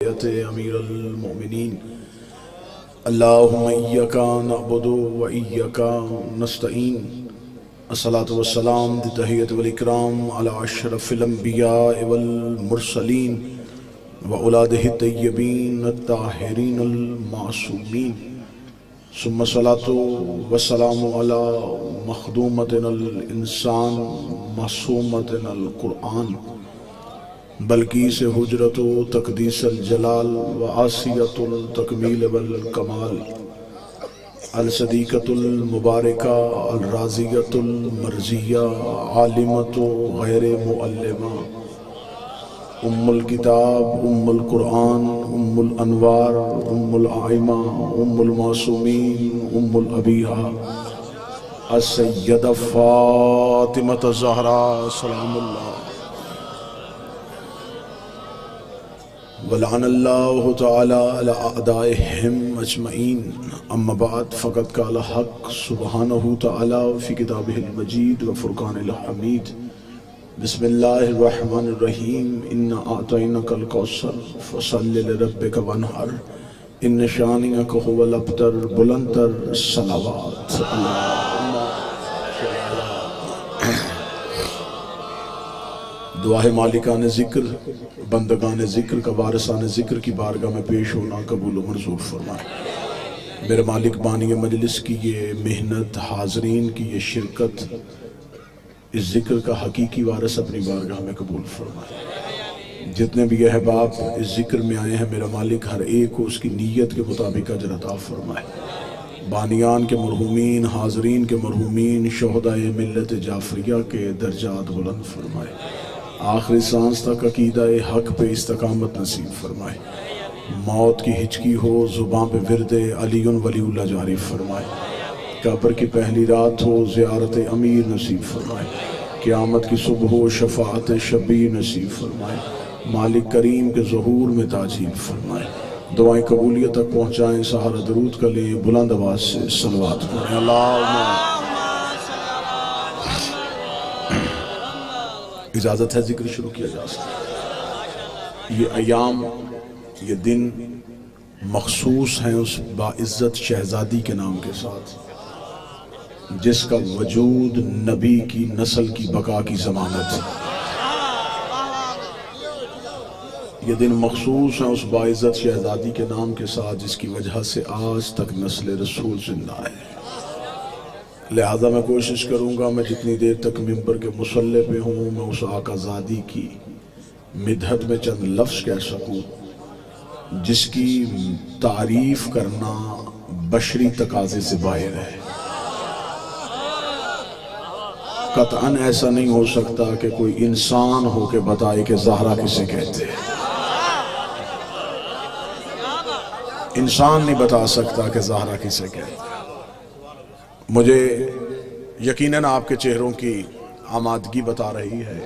अमीरुल मोमिनीन अल्लाहुम्मा इय्याका नअबुदु व इय्याका नस्तईन अस्सलातु वस्सलाम तहियत वल इकराम अला अशरफिल अंबिया वल मुरसलीन व औलादिहि तय्यबीन अत्ताहिरीन अल मासूमीन सुम्मा सलातु वस्सलामु अला मखदूमतिनल इंसान मासूमतिनल कुरआन बल्कि से हुजरतो तकदीसल जलाल व आसियतुल तकमील वल कमाल अल सदीकतुल मुबारका अल राज़ियतुल मर्जिया आलिमतु गैर मुअल्लिमा उम्मुल किताब उम्मुल कुरआन उम्मुल अनवार उम्मुल आइमा उम्मुल मासूमीन उम्मुल अबीहा अस्सय्यदा फातिमा ज़हरा सलामुल्लाह वलअनल्लाहु तआला अला अअदाइहिम अजमईन अम्मा बाद फ़क़द क़ाल हक़ सुब्हानहु तआला फ़ी किताबिहिल मजीद व फ़ुरक़ानिल हमीद बिस्मिल्लाहिर्रहमानिर्रहीम इन्ना अअतैनाकल कौसर फ़सल्लि लिरब्बिका वन्हर इन्न शानिअका हुवल अब्तर बुलंदतर सलावत दुआए मालिकान ज़िक्र बंदगान ज़िक्र का वारिसान ज़िक्र की बारगाह में पेश होना कबूल मंजूर फरमाए। मेरे मालिक बानी मजलिस की ये मेहनत, हाजरीन की ये शिरकत, इस ज़िक्र का हकीकी वारिस अपनी बारगाह में कबूल फरमाए। जितने भी अहबाब इस ज़िक्र में आए हैं मेरा मालिक हर एक को उसकी नीयत के मुताबिक अजर अता फरमाए। बानियान के मरहूमीन, हाजरीन के मरहूमीन, शोहदाए मिल्लत जाफरिया के दर्जात बुलंद फरमाए। आखिरी सांस तक अकीदाए हक पे इस्तकामत नसीब फरमाए। मौत की हिचकी हो जुबान पे विरदे अलीउन वलीउल्लाह जारी फरमाए। कब्र की पहली रात हो ज़ियारत अमीर नसीब फरमाए। क़यामत की सुबह हो शफाअत शबीर नसीब फरमाए। मालिक करीम के ज़हूर में ताजील फरमाए। दुआएं कबूलियत तक पहुँचाएँ। सहारा दरूद का ले बुलंद आवाज़ से सलवात पढ़ें। अल्लाहुम्मा इजाज़त है जिक्र शुरू किया जा सकता। ये अयाम, ये दिन मखसूस हैं उस बाइज़्ज़त शहज़ादी के नाम के साथ जिसका वजूद नबी की नस्ल की बका की ज़मानत है। ये दिन मखसूस हैं उस बाइज़्ज़त शहज़ादी के नाम के साथ जिसकी वजह से आज तक नस्ल रसूल जिंदा है। लिहाजा मैं कोशिश करूँगा मैं जितनी देर तक मिंबर के मुसल्ले पे हूँ मैं उस आकाज़ादी की मिदहत में चंद लफ्ज़ कह सकूँ जिसकी तारीफ़ करना बशरी तकाज़े से बाहर है। कतअन ऐसा नहीं हो सकता कि कोई इंसान हो के बताए कि ज़हरा किसे कहते हैं। इंसान नहीं बता सकता कि ज़हरा किसे कहते हैं। मुझे यकीनन आपके चेहरों की आमादगी बता रही है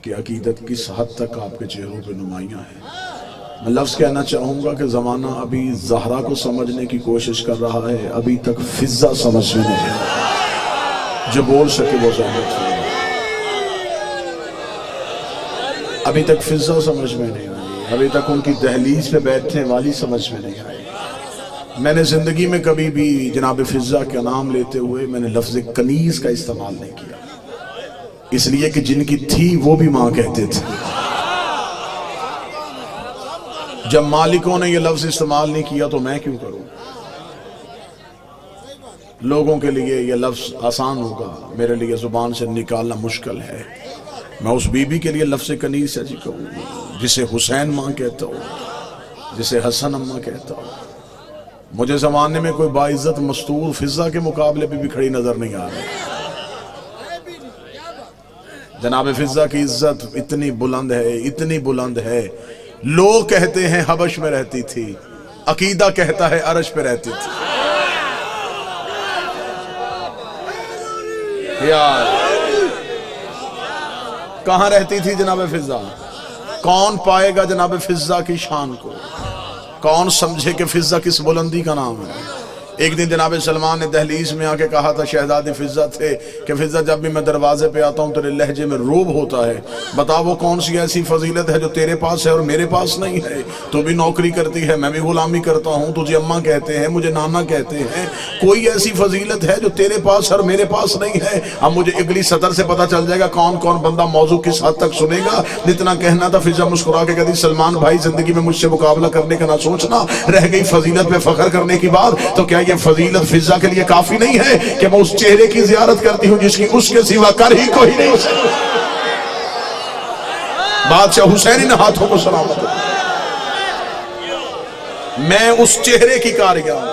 कि अकीदत किस हद तक आपके चेहरों पे नुमाइयाँ है। मैं लफ्ज़ कहना चाहूँगा कि ज़माना अभी ज़हरा को समझने की कोशिश कर रहा है, अभी तक फिज़्ज़ा समझ में नहीं है। जो बोल सके वो ज़हमत है। अभी तक फिज़्ज़ा समझ में नहीं आई, अभी तक उनकी दहलीज पे बैठने वाली समझ में नहीं आई। मैंने ज़िंदगी में कभी भी जनाब फिज़्ज़ा का नाम लेते हुए मैंने लफ्ज़ कनीज़ का इस्तेमाल नहीं किया, इसलिए कि जिनकी थी वो भी माँ कहते थे। जब मालिकों ने ये लफ्ज़ इस्तेमाल नहीं किया तो मैं क्यों करूँ। लोगों के लिए ये लफ्ज़ आसान होगा, मेरे लिए ज़ुबान से निकालना मुश्किल है। मैं उस बीबी के लिए लफ्ज़ कनीज़ जी कहूँ जिसे हुसैन माँ कहता हूँ, जिसे हसन अम्मा कहता हूँ। मुझे ज़माने में कोई बाइज़्ज़त मस्तूर फिज़्ज़ा के मुकाबले पे भी खड़ी नज़र नहीं आ रही। जनाब फिज़्ज़ा की इज्जत इतनी बुलंद है, इतनी बुलंद है। लोग कहते हैं हबश में रहती थी, अकीदा कहता है अरश पे रहती थी। यार कहाँ रहती थी जनाब फिज़्ज़ा? कौन पाएगा जनाब फिज़्ज़ा की शान को? कौन समझे कि फिज़्ज़ा किस बुलंदी का नाम है? एक दिन जनाब सलमान ने दहलीज में आके कहा था, शहजादी फिजा थे, कि फिजा जब भी मैं दरवाजे पे आता हूँ तेरे लहजे में रोब होता है, बता वो कौन सी ऐसी फजीलत है जो तेरे पास है और मेरे पास नहीं है। तू भी नौकरी करती है, मैं भी गुलामी करता हूँ, तुझे अम्मा कहते हैं, मुझे नाना कहते हैं, कोई ऐसी फजीलत है जो तेरे पास और मेरे पास नहीं है। अब मुझे अगली सतर से पता चल जाएगा कौन कौन बंदा मौजू किस हद तक सुनेगा। जितना कहना था फिजा मुस्कुरा के कहती, सलमान भाई जिंदगी में मुझसे मुकाबला करने का ना सोचना, रह गई फजीलत पे फख्र करने की बात, तो क्या ये फजीलत फिजा के लिए काफी नहीं है कि मैं उस चेहरे की जियारत करती हूँ जिसकी उसके सिवा कर ही कोई नहीं। बादशाह हुसैन इन हाथों को सलामत हो, मैं उस चेहरे की कारिया हूं,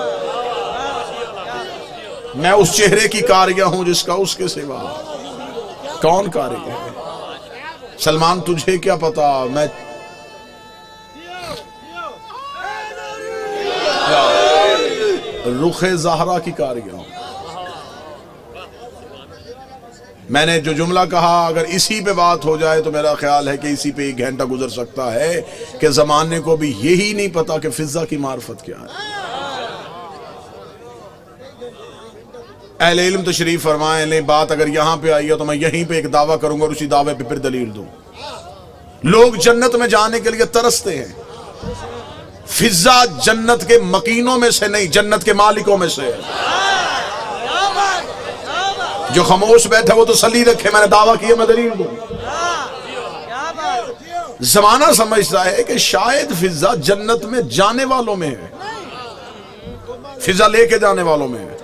मैं उस चेहरे की कारिया हूं जिसका उसके सिवा कौन कारिया है। सलमान तुझे क्या पता, मैं रुखे ज़हरा की कारिया हूं। मैंने जो जुमला कहा, अगर इसी पे बात हो जाए तो मेरा ख्याल है कि इसी पे 1 घंटा गुजर सकता है कि जमाने को भी यही नहीं पता कि फिजा की मार्फत क्या है। अहले इल्म तशरीफ फरमाए ले, बात अगर यहां पे आई है तो मैं यहीं पे एक दावा करूंगा और उसी दावे पे फिर दलील दूं। लोग जन्नत में जाने के लिए तरसते हैं, फिजा जन्नत के मकीनों में से नहीं, जन्नत के मालिकों में से है। जो खामोश बैठा वो तो सली रखे, मैंने दावा किया, मैं दलील दूं। जमाना समझता है कि शायद फिजा जन्नत में जाने वालों में है, फिजा लेके जाने वालों में है।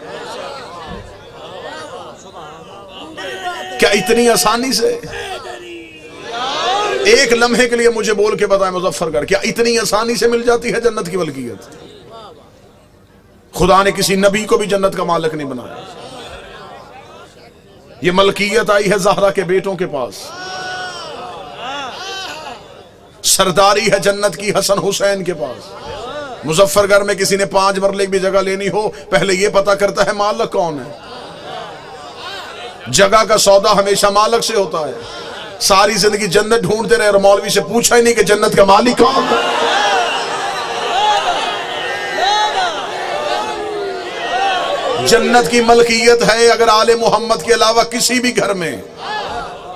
क्या इतनी आसानी से? एक लम्हे के लिए मुझे बोल के बताएं मुजफ्फरगढ़, क्या इतनी आसानी से मिल जाती है जन्नत की मलकियत? खुदा ने किसी नबी को भी जन्नत का मालिक नहीं बनाया। ये मलकियत आई है ज़हरा के बेटों के पास, सरदारी है जन्नत की हसन हुसैन के पास। मुजफ्फरगढ़ में किसी ने 5 मरले की भी जगह लेनी हो, पहले यह पता करता है मालिक कौन है। जगह का सौदा हमेशा मालिक से होता है। सारी जिंदगी जन्नत ढूंढते रहे और मौलवी से पूछा ही नहीं कि जन्नत का मालिक कौन है। जन्नत की मलकियत है अगर आले मोहम्मद के अलावा किसी भी घर में,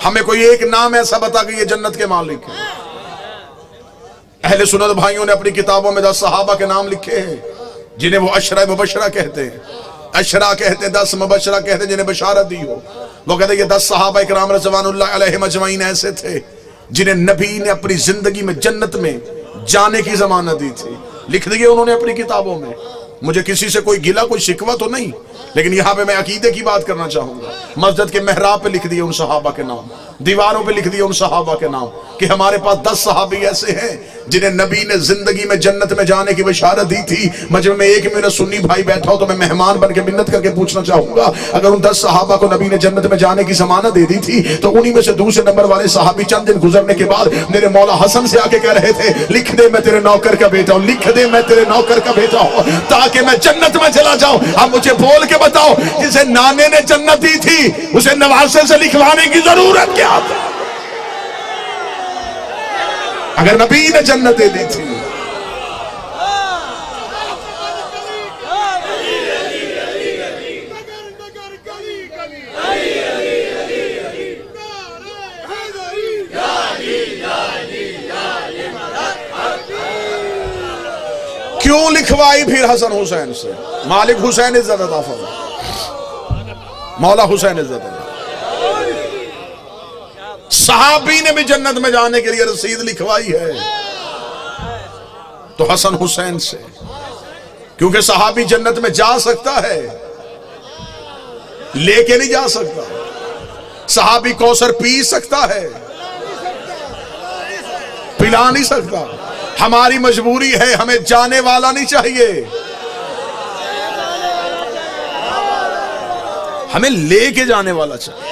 हमें कोई एक नाम ऐसा बता कि ये जन्नत के मालिक है। अहले सुन्नत भाइयों ने अपनी किताबों में 10 सहाबा के नाम लिखे हैं जिन्हें वो अशरा मुबशरा कहते हैं। अशरा कहते हैं, 10 मुबशरा कहते हैं जिन्हें बशारत दी हो। वो कहते हैं ये 10 सहाबा इकराम रज़वानुल्लाह अलैहिम अजमईन ऐसे थे जिन्हें नबी ने अपनी जिंदगी में जन्नत में जाने की जमानत दी थी। लिख दिए उन्होंने अपनी किताबों में। मुझे किसी से कोई गिला कोई शिकवा तो नहीं, लेकिन यहां पे मैं अकीदे की बात करना चाहूंगा। मस्जिद के मेहराब पे लिख दिए उन सहाबा के नाम, दीवारों पे लिख दिए उन सहाबा के नाम कि हमारे पास 10 सहाबी ऐसे हैं जिन्हें नबी ने जिंदगी में जन्नत में जाने की बशारत दी थी। मजमे में एक मेरा सुन्नी भाई बैठा हो तो मैं मेहमान बन के मिन्नत करके पूछना चाहूंगा, अगर उन 10 सहाबा को नबी ने जन्नत में जाने की जमानत दे दी थी तो उन्हीं में से दूसरे नंबर वाले सहाबी चंद दिन गुजरने के बाद मेरे मौला हसन से आके कह रहे थे, लिख दे मैं तेरे नौकर का बेटा हूं, लिख दे मैं तेरे नौकर का बेटा हूं ताकि मैं जन्नत में चला जाऊं। अब मुझे बोल के बताओ, जिसे नाने ने जन्नत दी थी उसे नवासे से लिखवाने की जरूरत क्या है? अगर नबी ने जन्नत दे दी थी। क्यों लिखवाई फिर हसन हुसैन से? मालिक हुसैन इज्जत अता फरमा, मौला हुसैन इज्जत अता। सहाबी ने भी जन्नत में जाने के लिए रसीद लिखवाई है तो हसन हुसैन से, क्योंकि सहाबी जन्नत में जा सकता है, लेके नहीं जा सकता। सहाबी कौसर पी सकता है, पिला नहीं सकता। हमारी मजबूरी है, हमें जाने वाला नहीं चाहिए, हमें लेके जाने वाला चाहिए।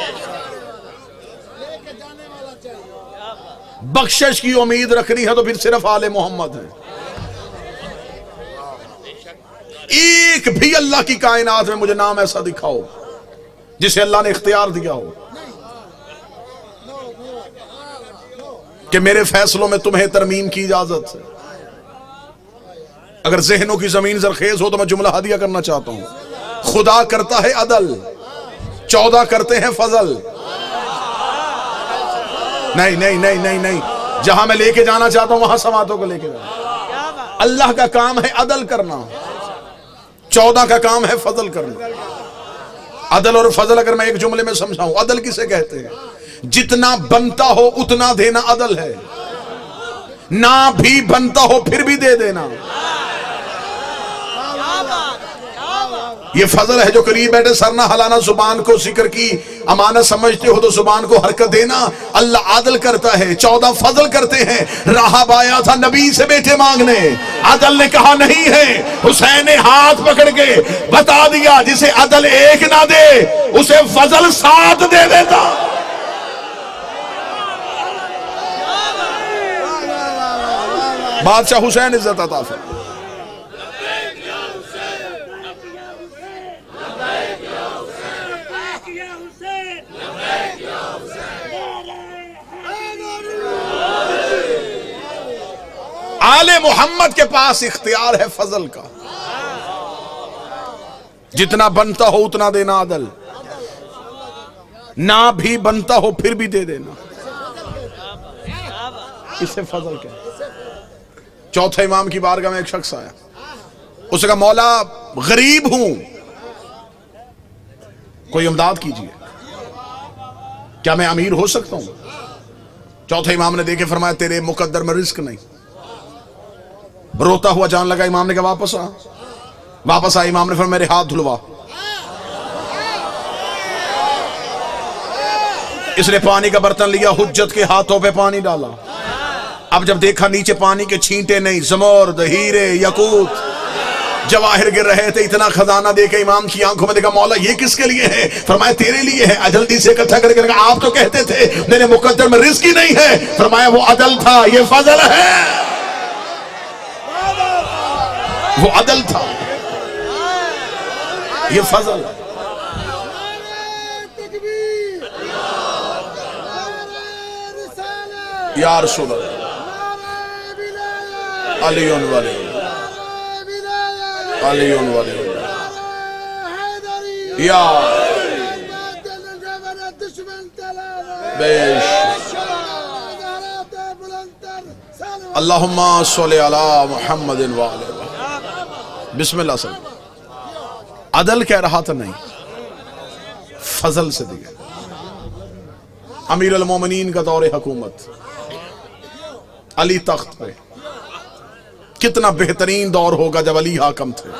बख्शिश की उम्मीद रखनी है तो फिर सिर्फ आले मोहम्मद है। एक भी अल्लाह की कायनात में मुझे नाम ऐसा दिखाओ जिसे अल्लाह ने इख्तियार दिया हो कि मेरे फैसलों में तुम्हें तरमीम की इजाजत है। अगर जहनों की जमीन जरखेज हो तो मैं जुमला हदिया करना चाहता हूं। खुदा करता है अदल, 14 करते हैं फजल। नहीं नहीं नहीं नहीं नहीं, जहां मैं लेके जाना चाहता हूं वहां समातों को लेके जाना। अल्लाह का काम है अदल करना, 14 का काम है फजल करना। अदल और फजल अगर मैं एक जुमले में समझाऊं, अदल किसे कहते हैं? जितना बनता हो उतना देना अदल है, ना भी बनता हो फिर भी दे देना ये फजल है। जो करीब बैठे सर ना हलाना, जुबान को जिक्र की अमानत समझते हो तो जुबान को हरकत देना, अल्लाह आदल करता है। 14 फजल करते हैं। राहब आया था नबी से बेटे मांगने, अदल ने कहा नहीं है। हुसैन ने हाथ पकड़ के बता दिया, जिसे अदल एक ना दे उसे फजल 7 दे देता। बादशाह हुसैन इज्जत अता फरमाए। आले मोहम्मद के पास इख्तियार है फजल का, जितना बनता हो उतना देना अदल, ना भी बनता हो फिर भी दे देना, इसे फजल कहते। चौथे इमाम की बारगाह में एक शख्स आया, उसने कहा मौला गरीब हूं, कोई इमदाद कीजिए, क्या मैं अमीर हो सकता हूं? चौथे इमाम ने देखे फरमाया तेरे मुकद्दर में रिस्क नहीं। रोता हुआ जान लगा, इमाम ने कहा वापस आ। वापस आ, इमाम ने फिर मेरे हाथ धुलवा। इसने पानी का बर्तन लिया, हुज्जत के हाथों पे पानी डाला। अब जब देखा नीचे पानी के छींटे नहीं, जमोर्द, हीरे, यकूत, जवाहिर गिर रहे थे, इतना खजाना देके इमाम की आंखों में देखा, मौला ये किसके लिए है? फरमाया तेरे लिए है। जल्दी से इकट्ठा करके लगा, आप तो कहते थे मेरे मुकद्दर में रिस्क ही नहीं है। फरमाया वो अदल था, ये फजल है। वो अदल था, ये फजल है। या रसूल अलीउन वाले अलीउन वाले या अल्लाहुम्मा सल्ली अला मुहम्मदिन व अला बिस्मिल्लाह से। अदल कह रहा था नहीं, फजल से दिया। अमीर अल मोमिनीन का दौरे हुकूमत, अली तख्त पे। कितना बेहतरीन दौर होगा जब अली हाकम थे।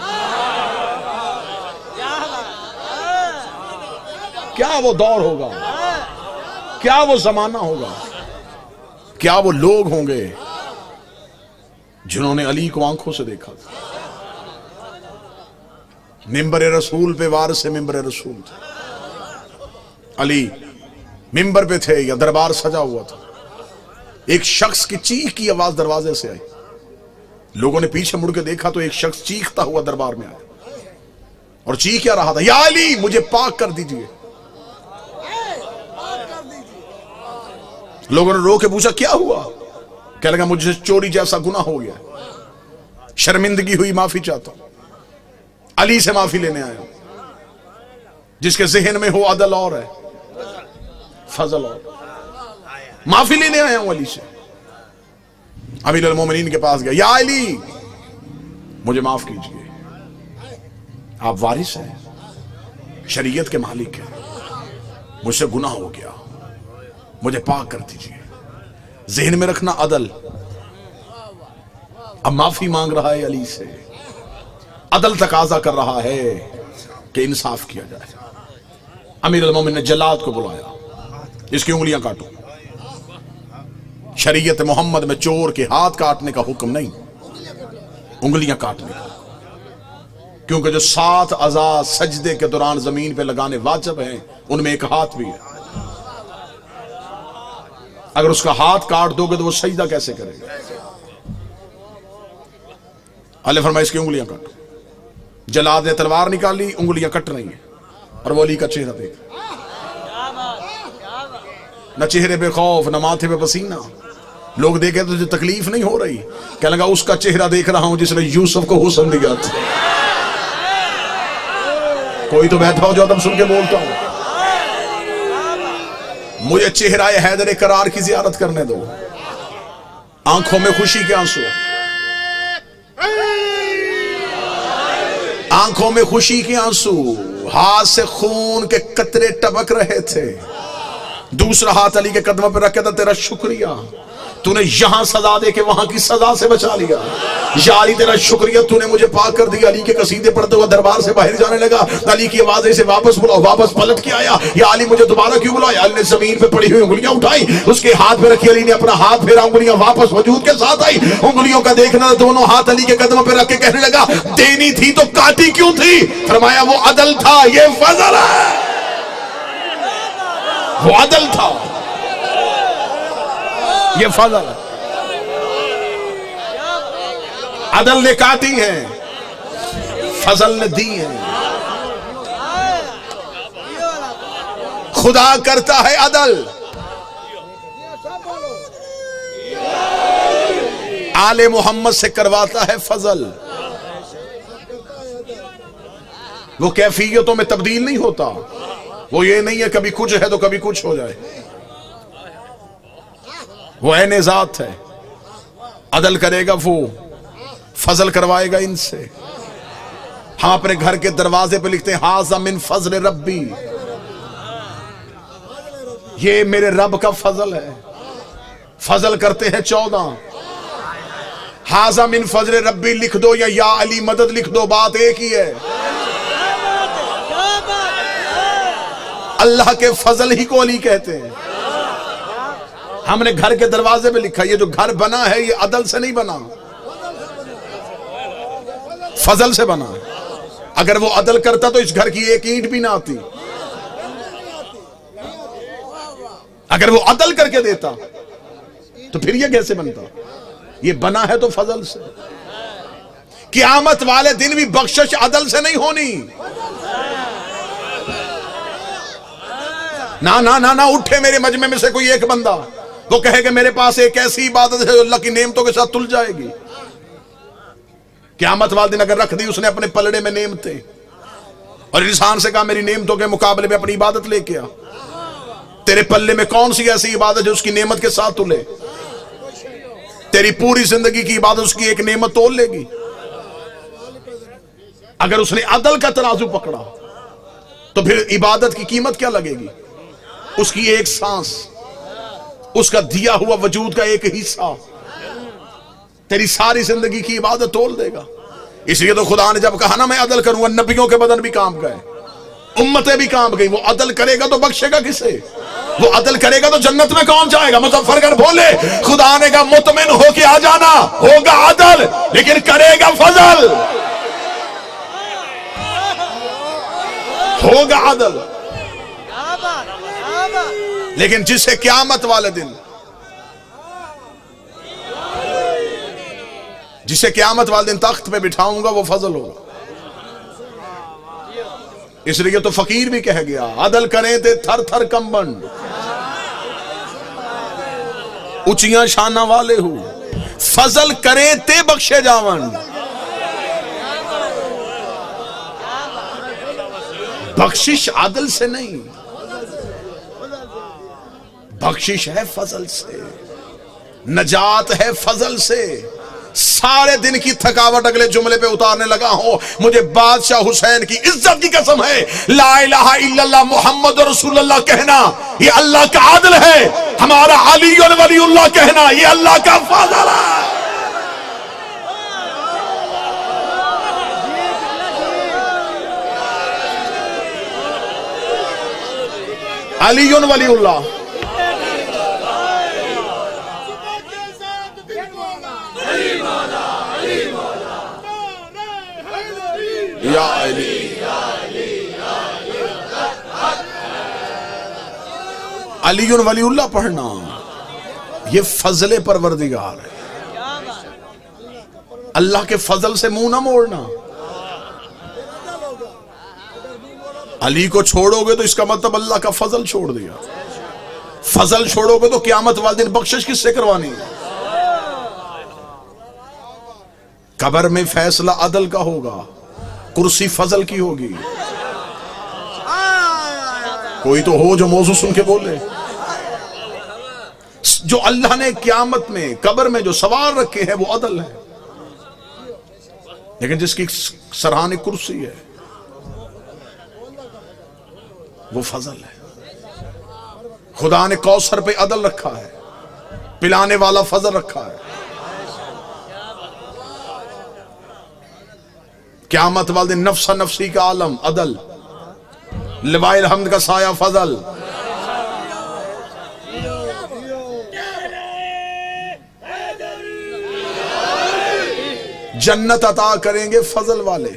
क्या वो दौर होगा, क्या वो जमाना होगा, क्या वो लोग होंगे जिन्होंने अली को आंखों से देखा था। मिंबर रसूल पे वारिस से मिंबर रसूल थे। अली मिंबर पे थे या दरबार सजा हुआ था। एक शख्स की चीख की आवाज दरवाजे से आई। लोगों ने पीछे मुड़ के देखा तो एक शख्स चीखता हुआ दरबार में आया और चीख क्या रहा था, या अली मुझे पाक कर दीजिए। लोगों ने रो के पूछा क्या हुआ? क्या लगा मुझे चोरी जैसा गुनाह हो गया, शर्मिंदगी हुई, माफी चाहता हूं। अली से माफी लेने आया, जिसके जहन में हो अदल और है फजल और। माफी लेने आया हूं अली से। अमीर अल मोमिनीन के पास गया, या अली मुझे माफ कीजिए, आप वारिस हैं, शरीयत के मालिक हैं, मुझसे गुनाह हो गया, मुझे पाक कर दीजिए। जहन में रखना अदल। अब माफी मांग रहा है अली से। अदल तकाजा कर रहा है कि इंसाफ किया जाए। अमीर अल मोमिन ने जल्लाद को बुलाया, इसकी उंगलियां काटो। शरीयत मोहम्मद में चोर के हाथ काटने का हुक्म नहीं, उंगलियां काटने का। क्योंकि जो 7 अज़ा सजदे के दौरान जमीन पे लगाने वाजिब हैं, उनमें एक हाथ भी है। अगर उसका हाथ काट दोगे तो वो सजदा कैसे करेगा? अल्लाह फरमाए इसकी उंगलियां काटो। जलाद ने तलवार निकाली, उंगलियां कट रही हैं और वो अली का चेहरा देख, न चेहरे पे खौफ, न माथे पे पसीना, लोग देखे तो तुझे तकलीफ नहीं हो रही, क्या लगा उसका चेहरा देख रहा हूं जिसने यूसुफ को हुस्न दिया था। कोई तो बैठा हो जो तुम सुन के बोलता हूं, मुझे चेहरा हैदर करार की जियारत करने दो। आंखों में खुशी के आंसू, आंखों में खुशी के आंसू, हाथ से खून के कतरे टपक रहे थे। दूसरा हाथ अली के कदमों पर रखे था, तेरा शुक्रिया तूने यहां सजा दे के वहां की सजा से बचा लिया। या अली तेरा शुक्रिया तूने मुझे पाक कर दिया। अली के कसीदे पढ़ते हुए दरबार से बाहर जाने लगा। अली की आवाज से वापस बुलाओ, वापस पलट के आया, या अली मुझे दोबारा क्यों बुलाया? अली ने जमीन पे पड़ी हुई उंगलियां उठाई, उसके हाथ में रखी, अली ने अपना हाथ फेरा, उंगलियां वापस वजूद के साथ आई। उंगलियों का देखना, दोनों हाथ अली के कदमों पर रख के कहने लगा, देनी थी तो काटी क्यों थी? फरमाया वो अदल था, ये फजल है। वो अदल था, ये फजल है। अदल ने काटी है, फजल ने दी है। खुदा करता है अदल, आले मोहम्मद से करवाता है फजल। वो कैफियतों में तब्दील नहीं होता। वो ये नहीं है कभी कुछ है तो कभी कुछ हो जाए। वो ऐने ज़ात है, अदल करेगा, वो फजल करवाएगा इनसे। हम अपने घर के दरवाजे पे लिखते हैं, हाज़ा मिन फजल रब्बी, ये मेरे रब का फजल है। फजल करते हैं 14। हाज़ा मिन फजल रब्बी लिख दो या अली मदद लिख दो, बात एक ही है। अल्लाह के फजल ही को अली कहते हैं। हमने घर के दरवाजे पे लिखा, ये जो घर बना है ये अदल से नहीं बना, फजल से बना। अगर वो अदल करता तो इस घर की एक ईंट भी ना आती। अगर वो अदल करके देता तो फिर ये कैसे बनता? ये बना है तो फजल से। क़यामत वाले दिन भी बख्शिश अदल से नहीं होनी। ना ना ना ना उठे मेरे मजमे में से कोई एक बंदा, वो कहेगा मेरे पास एक ऐसी इबादत है जो अल्लाह की नेमतों के साथ तुल जाएगी। क़यामत वाले दिन अगर रख दी उसने अपने पलड़े में नेमतें, और इंसान से कहा मेरी नेमतों के मुकाबले में अपनी इबादत लेके आ, तेरे पल्ले में कौन सी ऐसी इबादत जो उसकी नेमत के साथ तुले? तेरी पूरी जिंदगी की इबादत उसकी एक नेमत तोल लेगी। अगर उसने अदल का तराजू पकड़ा तो फिर इबादत की कीमत क्या लगेगी? उसकी एक सांस, उसका दिया हुआ वजूद का एक हिस्सा तेरी सारी जिंदगी की इबादत तोल देगा। इसलिए तो खुदा ने जब कहा ना मैं अदल करूंगा, नबियों के बदन भी काम गए, उम्मतें भी काम गई। वो अदल करेगा तो बख्शेगा किसे? वो अदल करेगा तो जन्नत में कौन जाएगा? मुजफ्फरगढ़ बोले खुदा ने कहा मुतमिन होके आ जाना, होगा अदल लेकिन करेगा फजल। होगा अदल लेकिन जिसे क़यामत वाले दिन, जिसे क़यामत वाले दिन तख्त पे बिठाऊंगा वो फजल होगा। इसलिए तो फकीर भी कह गया, अदल करें ते थर थर कंबन, ऊंचियां शाना वाले हो, फजल करें ते बख्शे जावन। बख्शिश अदल से नहीं, बख्शिश है फजल से, नजात है फजल से। सारे दिन की थकावट अगले जुमले पे उतारने लगा हूं। मुझे बादशाह हुसैन की इज्जत की कसम है, ला इलाहा इल्लल्लाह मुहम्मद रसूलुल्लाह कहना ये अल्लाह का आदल है। हमारा अली वलीउल्लाह कहना ये अल्लाह का फजल है। अली वलीउल्लाह या अली, अली वलीउल्लाह पढ़ना ये फजले परवरदिगार है। अल्लाह के फजल से मुंह ना मोड़ना। अली को छोड़ोगे तो इसका मतलब अल्लाह का फजल छोड़ दिया। फजल छोड़ोगे तो क़यामत वाले दिन बख्शिश किससे करवानी है? कब्र में फैसला अदल का होगा, कुर्सी फजल की होगी। कोई तो हो जो मौजू सुन के बोले। जो अल्लाह ने क़यामत में कब्र में जो सवाल रखे हैं वो अदल है, लेकिन जिसकी सराहने कुर्सी है वो फजल है। खुदा ने कौसर पे अदल रखा है, पिलाने वाला फजल रखा है। क़यामत वाले दिन नफ्सा नफ्सी का आलम अदल, लिवाइल हम्द का साया फजल। जन्नत अता करेंगे फजल वाले।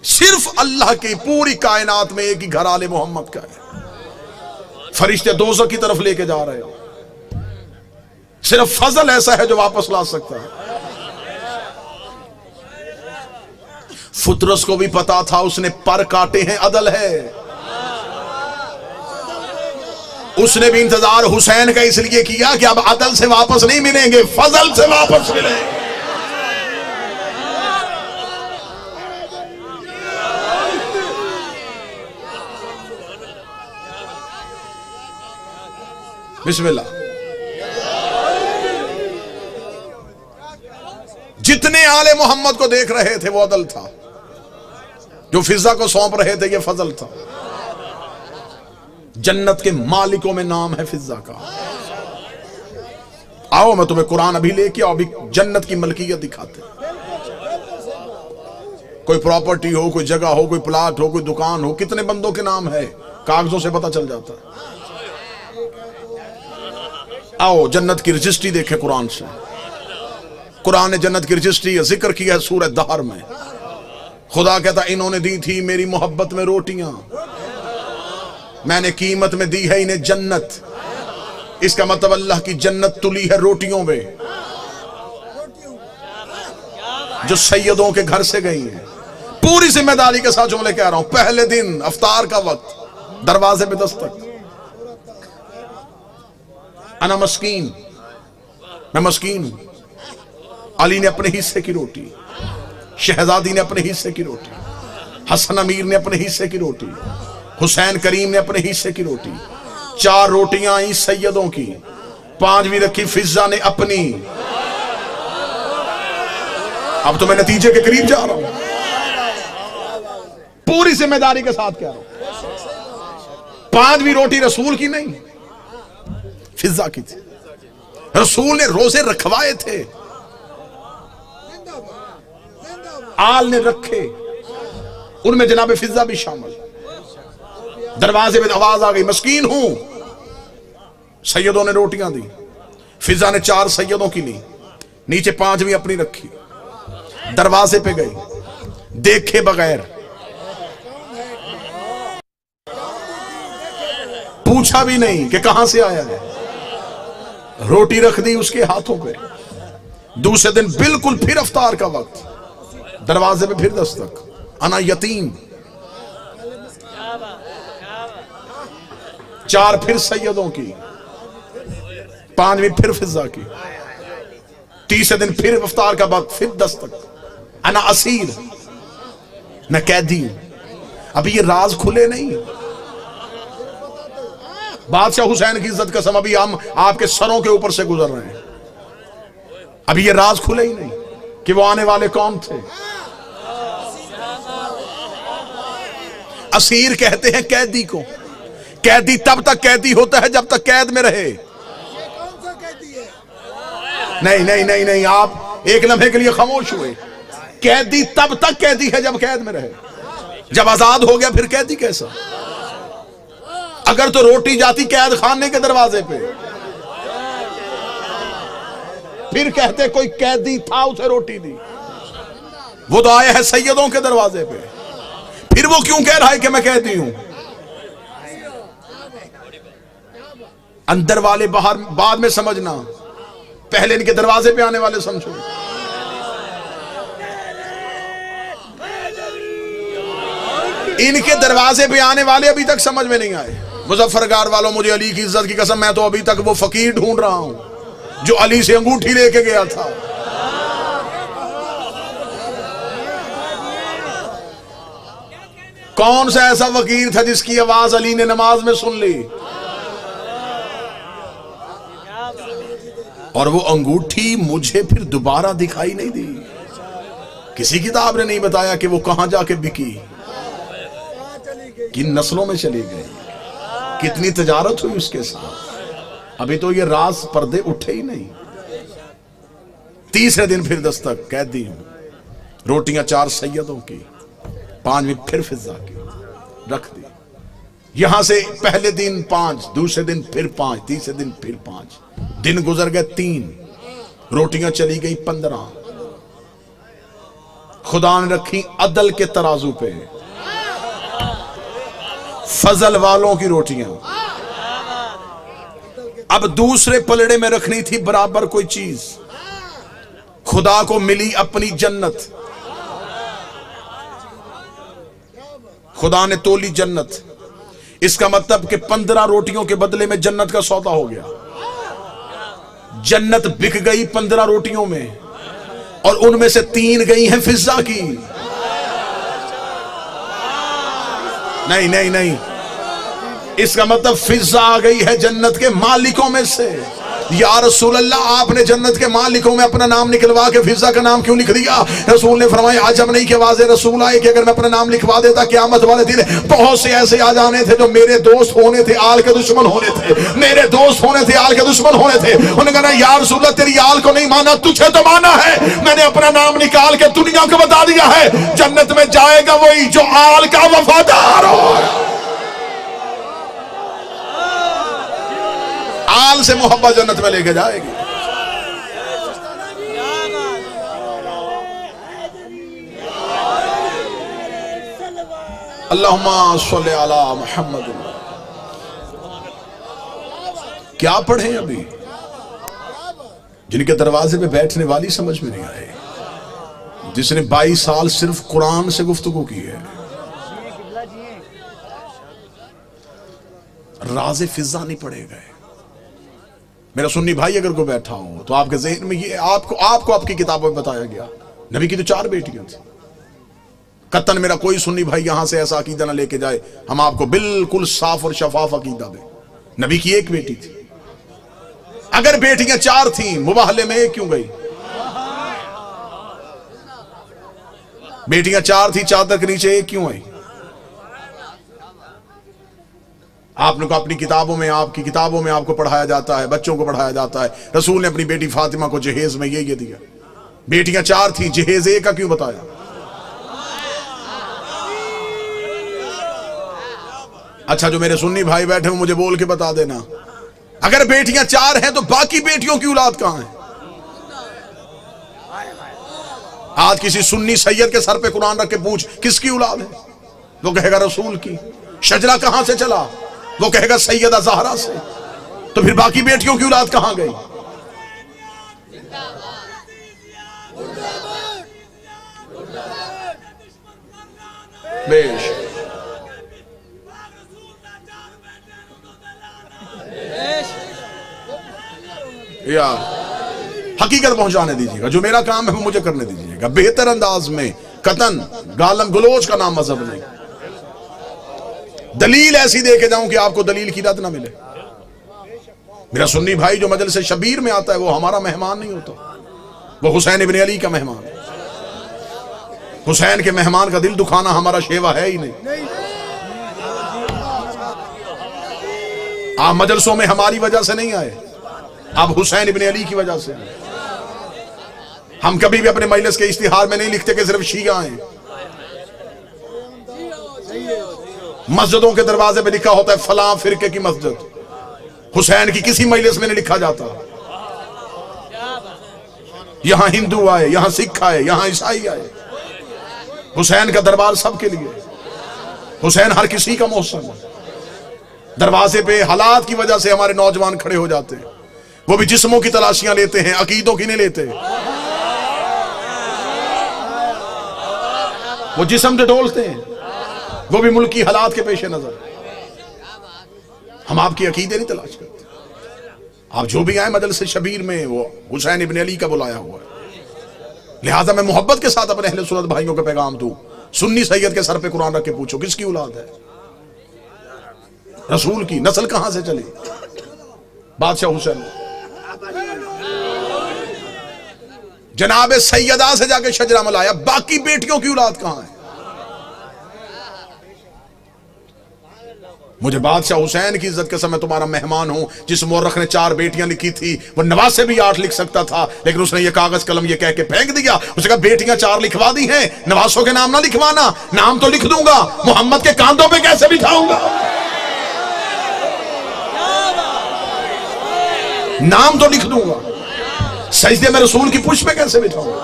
सिर्फ अल्लाह की पूरी कायनात में एक ही घर आले मोहम्मद का है। फरिश्ते दोज़ख की तरफ लेके जा रहे हो, सिर्फ फजल ऐसा है जो वापस ला सकता है। फुतरस को भी पता था, उसने पर काटे हैं, अदल है। उसने भी इंतजार हुसैन का इसलिए किया कि अब अदल से वापस नहीं मिलेंगे, फजल से वापस मिलेंगे। बिस्मिल्लाह। जितने आले मोहम्मद को देख रहे थे वो अदल था, जो फिजा को सौंप रहे थे ये फजल था। जन्नत के मालिकों में नाम है फिजा का। आओ मैं तुम्हें कुरान अभी लेके आओ, अभी जन्नत की मलकियत दिखाते। कोई प्रॉपर्टी हो, कोई जगह हो, कोई प्लाट हो, कोई दुकान हो, कितने बंदों के नाम है, कागजों से पता चल जाता है। आओ जन्नत की रजिस्ट्री देखे कुरान से। कुरान ने जन्नत की रजिस्ट्री का जिक्र किया है सूरह दहर में। खुदा कहता इन्होंने दी थी मेरी मोहब्बत में रोटियां, मैंने कीमत में दी है इन्हें जन्नत। इसका मतलब अल्लाह की जन्नत तुली है रोटियों में, जो सैयदों के घर से गई है। पूरी जिम्मेदारी के साथ जुमले कह रहा हूं। पहले दिन अफ्तार का वक्त, दरवाजे पे दस्तक, अना मस्कीन, मैं मस्कीन हूं। अली ने अपने हिस्से की रोटी, शहजादी ने अपने हिस्से की रोटी, हसन अमीर ने अपने हिस्से की रोटी, हुसैन करीम ने अपने हिस्से की रोटी। 4 रोटियां आई सैयदों की, 5वीं रखी फिजा ने अपनी। अब तो मैं नतीजे के करीब जा रहा हूं, पूरी जिम्मेदारी के साथ कह रहा हूं। 5वीं रोटी रसूल की नहीं, फिजा की थी। रसूल ने रोजे रखवाए थे, आल ने रखे, उनमें जनाब फिजा भी शामिल। दरवाजे में आवाज आ गई, मस्कीन हूं। सैयदों ने रोटियां दी, फिजा ने 4 सैयदों की ली, नीचे 5वीं अपनी रखी। दरवाजे पे गई, देखे बगैर, पूछा भी नहीं कि कहां से आया है, रोटी रख दी उसके हाथों पे। दूसरे दिन बिल्कुल फिर अफ्तार का वक्त, दरवाजे पे फिर दस्तक, अना यतीम। 4 फिर सैयदों की, 5वीं फिर फिजा की। तीसरे दिन फिर अफ्तार का वक्त, फिर दस्तक, अना असीर, मैं कैदी हूं। अभी ये राज खुले नहीं। बादशाह हुसैन की इज्जत कसम, अभी हम आपके सरों के ऊपर से गुजर रहे हैं, अभी ये राज खुले ही नहीं कि वो आने वाले कौन थे। असीर कहते हैं कैदी को। कैदी तब तक कैदी होता है जब तक कैद में रहे। नहीं नहीं नहीं नहीं, आप एक लम्हे के लिए खामोश हुए। कैदी तब तक कैदी है जब कैद में रहे। जब आजाद हो गया फिर कैदी कैसा? अगर तो रोटी जाती कैद खाने के दरवाजे पे, फिर कहते कोई कैदी था उसे रोटी दी। वो तो आया है सैयदों के दरवाजे पे, फिर वो क्यों कह रहा है कि मैं कैदी हूं? अंदर वाले बाहर बाद में समझना, पहले इनके दरवाजे पे आने वाले समझो। इनके दरवाजे पे आने वाले अभी तक समझ में नहीं आए। मुजफ्फरगार वालों, मुझे अली की इज्जत की कसम, मैं तो अभी तक वो फकीर ढूंढ रहा हूं जो अली से अंगूठी लेके गया था। कौन सा ऐसा फकीर था जिसकी आवाज अली ने नमाज में सुन ली? और वो अंगूठी मुझे फिर दोबारा दिखाई नहीं दी। किसी किताब ने नहीं बताया कि वो कहां जाके बिकी, किन नस्लों में चली गई, कितनी तजारत हुई उसके साथ। अभी तो ये राज पर्दे उठे ही नहीं। तीसरे दिन फिर दस्तक, कैदी हूं, रोटियां 4 सैयदों की, 5वीं फिर फिजा की रख दी। यहां से पहले दिन 5, दूसरे दिन फिर 5, तीसरे दिन फिर 5, दिन गुजर गए 3, रोटियां चली गई 15। खुदा ने रखी अदल के तराजू पे, फजल वालों की रोटियां। अब दूसरे पलड़े में रखनी थी बराबर कोई चीज। खुदा को मिली अपनी जन्नत, खुदा ने तोली जन्नत। इसका मतलब कि 15 रोटियों के बदले में जन्नत का सौदा हो गया। जन्नत बिक गई 15 रोटियों में, और उनमें से 3 गई हैं फिजा की। नहीं नहीं नहीं, इसका मतलब फिजा आ गई है जन्नत के मालिकों में से। या रसूल अल्लाह, आपने जन्नत के मालिकों में अपना नाम निकलवा के फिजा का नाम क्यों लिख दिया? रसूल ने फरमाया, आज हम नहीं कि आवाज़ रसूल आई कि अगर मैं अपना नाम लिखवा देता क़यामत वाले दिन बहुत से ऐसे आ जाने थे जो मेरे दोस्त होने थे, आल के दुश्मन होने थे, मेरे दोस्त होने थे, आल के दुश्मन होने थे। उन्होंने कहा, या रसूल अल्लाह, तेरी आल को नहीं माना, तुझे तो माना है। मैंने अपना नाम निकाल के दुनिया को बता दिया है, जन्नत में जाएगा वही जो आल का वफादार हो। आल से मोहब्बत जन्नत में लेके जाएगी। अल्लाहुम्मा सल्ली अला मुहम्मद। क्या पढ़े अभी? जिनके दरवाजे पे बैठने वाली समझ में नहीं आए, जिसने 22 साल सिर्फ कुरान से गुफ्तगू की है। राज़े फिजा नहीं पढ़े गए। मेरा सुन्नी भाई अगर कोई बैठा हो तो आपके ज़हन में ये आपको आपकी किताबों में बताया गया, नबी की तो 4 बेटियां थी। कतन मेरा कोई सुन्नी भाई यहां से ऐसा अकीदा ना लेके जाए, हम आपको बिल्कुल साफ और शफाफ अकीदा दें। नबी की 1 बेटी थी। अगर बेटियां 4 थी, मुबाहले में 1 क्यों गई? बेटियां 4 थी, चादर के नीचे 1 क्यों आई? आपने को अपनी किताबों में, आपकी किताबों में आपको पढ़ाया जाता है, बच्चों को पढ़ाया जाता है। रसूल ने अपनी बेटी फातिमा को जहेज में ये दिया। बेटियां 4 थी, जहेज 1 का क्यों बताया? अच्छा, जो मेरे सुन्नी भाई बैठे हो मुझे बोल के बता देना, अगर बेटियां 4 हैं तो बाकी बेटियों की औलाद कहां है? आज किसी सुन्नी सैयद के सर पे कुरान रख के पूछ किसकी औलाद है, वो कहेगा रसूल की। शजरा कहां से चला, वो कहेगा सैयदा ज़हरा से। तो फिर बाकी बेटियों की औलाद कहां गई? बेश यार, हकीकत पहुंचाने दीजिएगा। जो मेरा काम है वो मुझे करने दीजिएगा बेहतर अंदाज में। कतन गालम गलोच का नाम मजहब नहीं। दलील ऐसी दे के जाऊं कि आपको दलील की रद ना मिले। मेरा सुन्नी भाई जो मजलिस शबीर में आता है वो हमारा मेहमान नहीं होता, वो हुसैन इब्न अली का मेहमान है। हुसैन के मेहमान का दिल दुखाना हमारा शेवा है ही नहीं। आप मजलिसों में हमारी वजह से नहीं आए, आप हुसैन इब्न अली की वजह से आए। हम कभी भी अपने मजलिस के इश्तिहार में नहीं लिखते कि सिर्फ शिया हैं। मस्जिदों के दरवाजे पे लिखा होता है फलां फिरके की मस्जिद। हुसैन की किसी मजलिस में नहीं लिखा जाता। यहां हिंदू आए, यहां सिख आए, यहां ईसाई आए। हुसैन का दरबार सबके लिए। हुसैन हर किसी का मोहसिन है। दरवाजे पे हालात की वजह से हमारे नौजवान खड़े हो जाते हैं, वो भी जिस्मों की तलाशियां लेते हैं, अकीदों की नहीं लेते। वो जिस्म डोलते हैं, वो भी मुल्क की हालात के पेश नजर। हम आपकी अकीदे नहीं तलाश करते। आप जो भी आए मजलिस शबीर में वो हुसैन इब्न अली का बुलाया हुआ है। लिहाजा मैं मोहब्बत के साथ अपने अहले सुन्नत भाइयों का पैगाम दूं, सुन्नी सैयद के सर पे कुरान रख के पूछो किसकी औलाद है? रसूल की। नस्ल कहां से चली? बादशाह हुसैन। जनाब सैयदा से जाके शजरा मलाया, बाकी बेटियों की औलाद कहां है? मुझे बादशाह हुसैन की इज्जत के समय तुम्हारा मेहमान हूं। जिस मोरख ने 4 बेटियां लिखी थी वो नवाज से भी 8 लिख सकता था, लेकिन उसने ये कागज कलम ये कह के फेंक दिया। उसने कहा बेटियां 4 लिखवा दी हैं, नवासों के नाम ना लिखवाना। नाम तो लिख दूंगा, मोहम्मद के कांधों पे कैसे बिठाऊंगा? नाम तो लिख दूंगा, सजदे में रसूल की पुष्प पे कैसे बिठाऊंगा?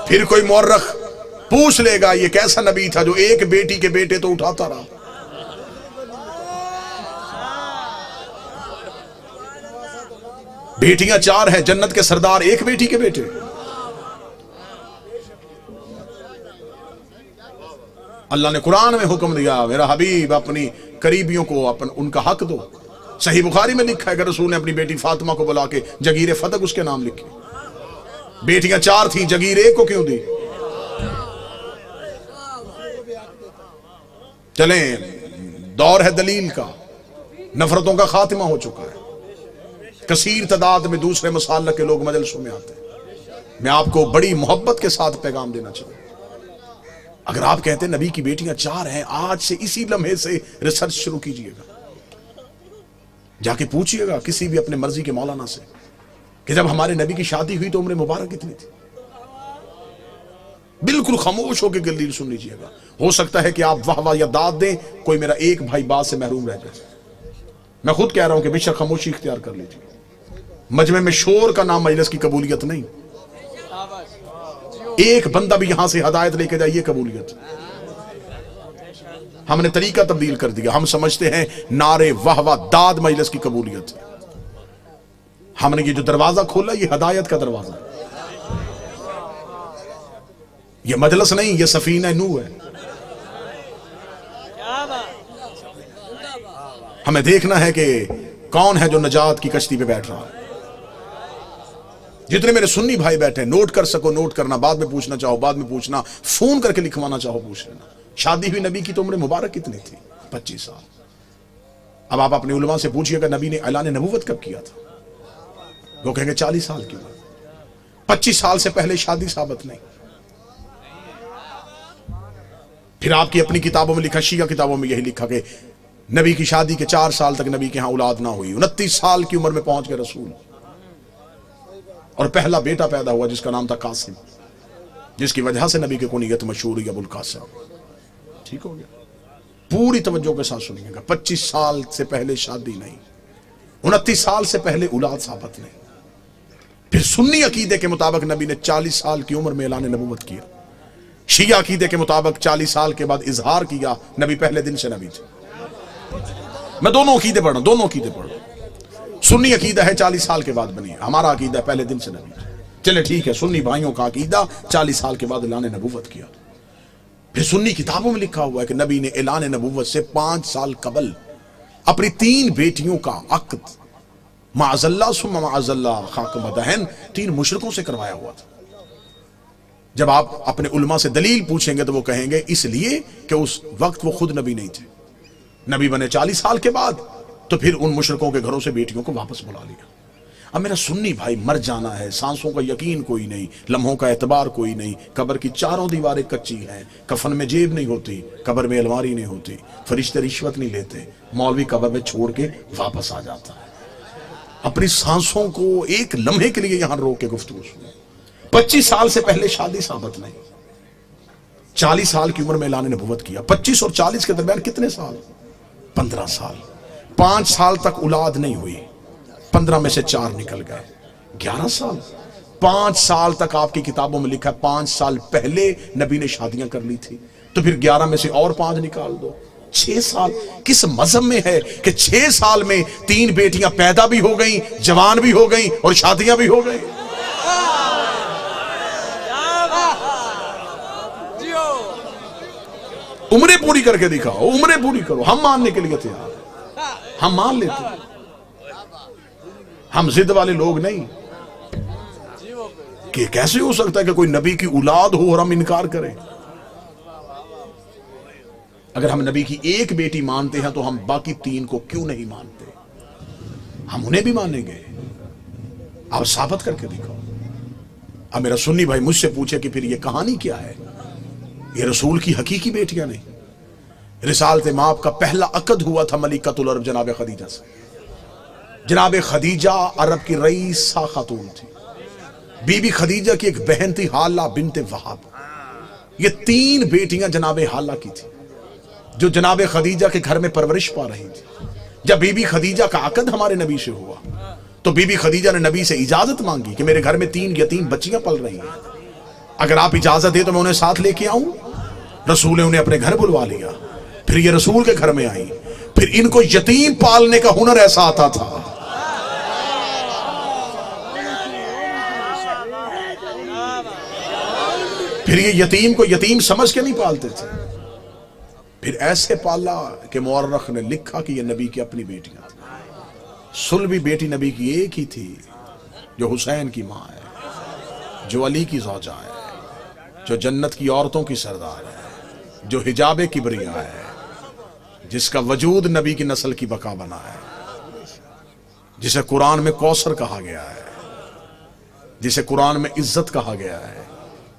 फिर कोई मोरख पूछ लेगा ये कैसा नबी था जो एक बेटी के बेटे तो उठाता रहा। बेटियां 4 हैं, जन्नत के सरदार एक बेटी के बेटे। अल्लाह ने कुरान में हुक्म दिया, मेरा हबीब अपनी करीबियों को उनका हक दो। सही बुखारी में लिखा है कि रसूल ने अपनी बेटी फातिमा को बुला के जगीर फतक उसके नाम लिखी। बेटियां 4 थी, जगीर 1 को क्यों दी? चलें, दौर है दलील का, नफरतों का खात्मा हो चुका है। कसीर तादाद में दूसरे मसालक के लोग मजलिसों में आते हैं। मैं आपको बड़ी मोहब्बत के साथ पैगाम देना चाहूंगा। अगर आप कहते हैं नबी की बेटियां 4 हैं, आज से इसी लम्हे से रिसर्च शुरू कीजिएगा। जाके पूछिएगा किसी भी अपने मर्जी के मौलाना से कि जब हमारे नबी की शादी हुई तो उम्र मुबारक कितनी थी। बिल्कुल खामोश होकर दलील सुन लीजिएगा। हो सकता है कि आप वाह वाह या दाद दें, कोई मेरा एक भाई बात से महरूम रह जाए। मैं खुद कह रहा हूं कि बेशक खामोशी इख्तियार कर लीजिए। मजमे में शोर का नाम मजलिस की कबूलियत नहीं। एक बंदा भी यहां से हदायत लेके जाइए, कबूलियत। हमने तरीका तब्दील कर दिया। हम समझते हैं नारे वाह वाह दाद मजलिस की कबूलियत। हमने ये जो दरवाजा खोला ये हदायत का दरवाजा है। ये मजलिस नहीं, ये सफीना नूह है। हमें देखना है कि कौन है जो नजात की कश्ती पे बैठ रहा है। जितने मेरे सुन्नी भाई बैठे, नोट कर सको नोट करना, बाद में पूछना चाहो बाद में पूछना, फोन करके लिखवाना चाहो पूछ लेना। शादी हुई नबी की तो उम्र मुबारक कितनी थी? 25 साल। अब आप अपने उलमा से पूछिएगा नबी ने ऐलान नबूवत कब किया था? वो कहेंगे 40 साल की उम्र। 25 साल से पहले शादी साबित नहीं। फिर आपकी अपनी किताबों में लिखा, शिया किताबों में यही लिखा कि नबी की शादी के 4 साल तक नबी के यहां औलाद ना हुई। 29 साल की उम्र में पहुंच गए रसूल और पहला बेटा पैदा हुआ जिसका नाम था कासिम, जिसकी वजह से नबी की कुनियत मशहूर हुई अबुल कासिम। ठीक हो गया। पूरी तवज्जो के साथ सुनिएगा। 25 साल से पहले शादी नहीं, 29 साल से पहले औलाद साबित नहीं। फिर सुन्नी अकीदे के मुताबिक नबी ने 40 साल की उम्र में ऐलान नबूवत किया। शिया अकीदे के मुताबिक 40 साल के बाद इजहार किया। नबी पहले दिन से नबी थे। मैं दोनों अकीदे पढ़ रहा हूं, दोनों अकीदे पढ़ रहा हूं। सुन्नी अकीदा है 40 साल के बाद बनी, हमारा अकीदा पहले दिन से नबी। चले ठीक है, सुन्नी भाइयों का अकीदा 40 साल के बाद ऐलान नबूवत किया। फिर सुन्नी किताबों में लिखा हुआ है कि नबी ने ऐलान नबूवत से 5 साल कबल अपनी 3 बेटियों का अक्द माअज़ल्लाह सुम्मा माअज़ल्लाह खाक मदहन 3 मुशरिकों से करवाया हुआ था। जब आप अपने उलमा से दलील पूछेंगे तो वो कहेंगे इसलिए कि उस वक्त वो खुद नबी नहीं थे। नबी बने 40 साल के बाद, तो फिर उन मुशरिकों के घरों से बेटियों को वापस बुला लिया। अब मेरा सुन्नी भाई, मर जाना है, सांसों का यकीन कोई नहीं, लम्हों का एतबार कोई नहीं, कब्र की 4 दीवारें कच्ची हैं, कफन में जेब नहीं होती, कब्र में अलमारी नहीं होती, फरिश्ते रिश्वत नहीं लेते, मौलवी कब्र में छोड़ के वापस आ जाता है। अपनी सांसों को एक लम्हे के लिए यहां रोक के गुफ्तगू सुनो। 25 साल से पहले शादी साबित नहीं, 40 साल की उम्र में ऐलान नबूवत किया। 25 और 40 के दरमियान कितने साल? 15 साल। 5 साल तक औलाद नहीं हुई, 15 में से 4 निकल गए, 11 साल। 5 साल तक आपकी किताबों में लिखा है 5 साल पहले नबी ने शादियां कर ली थी, तो फिर 11 में से और 5 निकाल दो, 6 साल। किस मजहब में है कि 6 साल में 3 बेटियां पैदा भी हो गई, जवान भी हो गई और शादियां भी हो गई? उम्रें पूरी करके दिखाओ, उम्रें पूरी करो। हम मानने के लिए तैयार, हम मान लेते हैं। हम जिद वाले लोग नहीं। कि कैसे हो सकता है कि कोई नबी की औलाद हो और हम इनकार करें? अगर हम नबी की एक बेटी मानते हैं तो हम बाकी 3 को क्यों नहीं मानते? हम उन्हें भी मानेंगे। आप साबित करके दिखाओ। अब मेरा सुन्नी भाई मुझसे पूछे कि फिर ये कहानी क्या है? ये रसूल की हकीकी बेटियां नहीं। रिसालत माप का पहला अकद हुआ था मलिकतुल अरब जनाब खदीजा से। जनाब खदीजा अरब की रईसा खातून थी। बीबी खदीजा की एक बहन थी हाला बिनते वहाब। ये 3 बेटियां जनाब हाला की थी जो जनाब खदीजा के घर में परवरिश पा रही थी। जब बीबी खदीजा का अकद हमारे नबी से हुआ तो बीबी खदीजा ने नबी से इजाजत मांगी कि मेरे घर में 3 यतीम बच्चियां पल रही हैं, अगर आप इजाजत दे तो मैं उन्हें साथ लेके आऊं। रसूल ने उन्हें अपने घर बुलवा लिया। फिर ये रसूल के घर में आई। फिर इनको यतीम पालने का हुनर ऐसा आता था। फिर ये यतीम को यतीम समझ के नहीं पालते थे। फिर ऐसे पाला कि मुअर्रख ने लिखा कि ये नबी की अपनी बेटियां थी। सुलभी बेटी नबी की एक ही थी जो हुसैन की मां है, जो अली की ज़ौजा है, जो जन्नत की औरतों की सरदार है, जो हिजाबे किबरिया है, जिसका वजूद नबी की नस्ल की बका बना है, जिसे कुरान में कौसर कहा गया है, जिसे कुरान में इज्जत कहा गया है,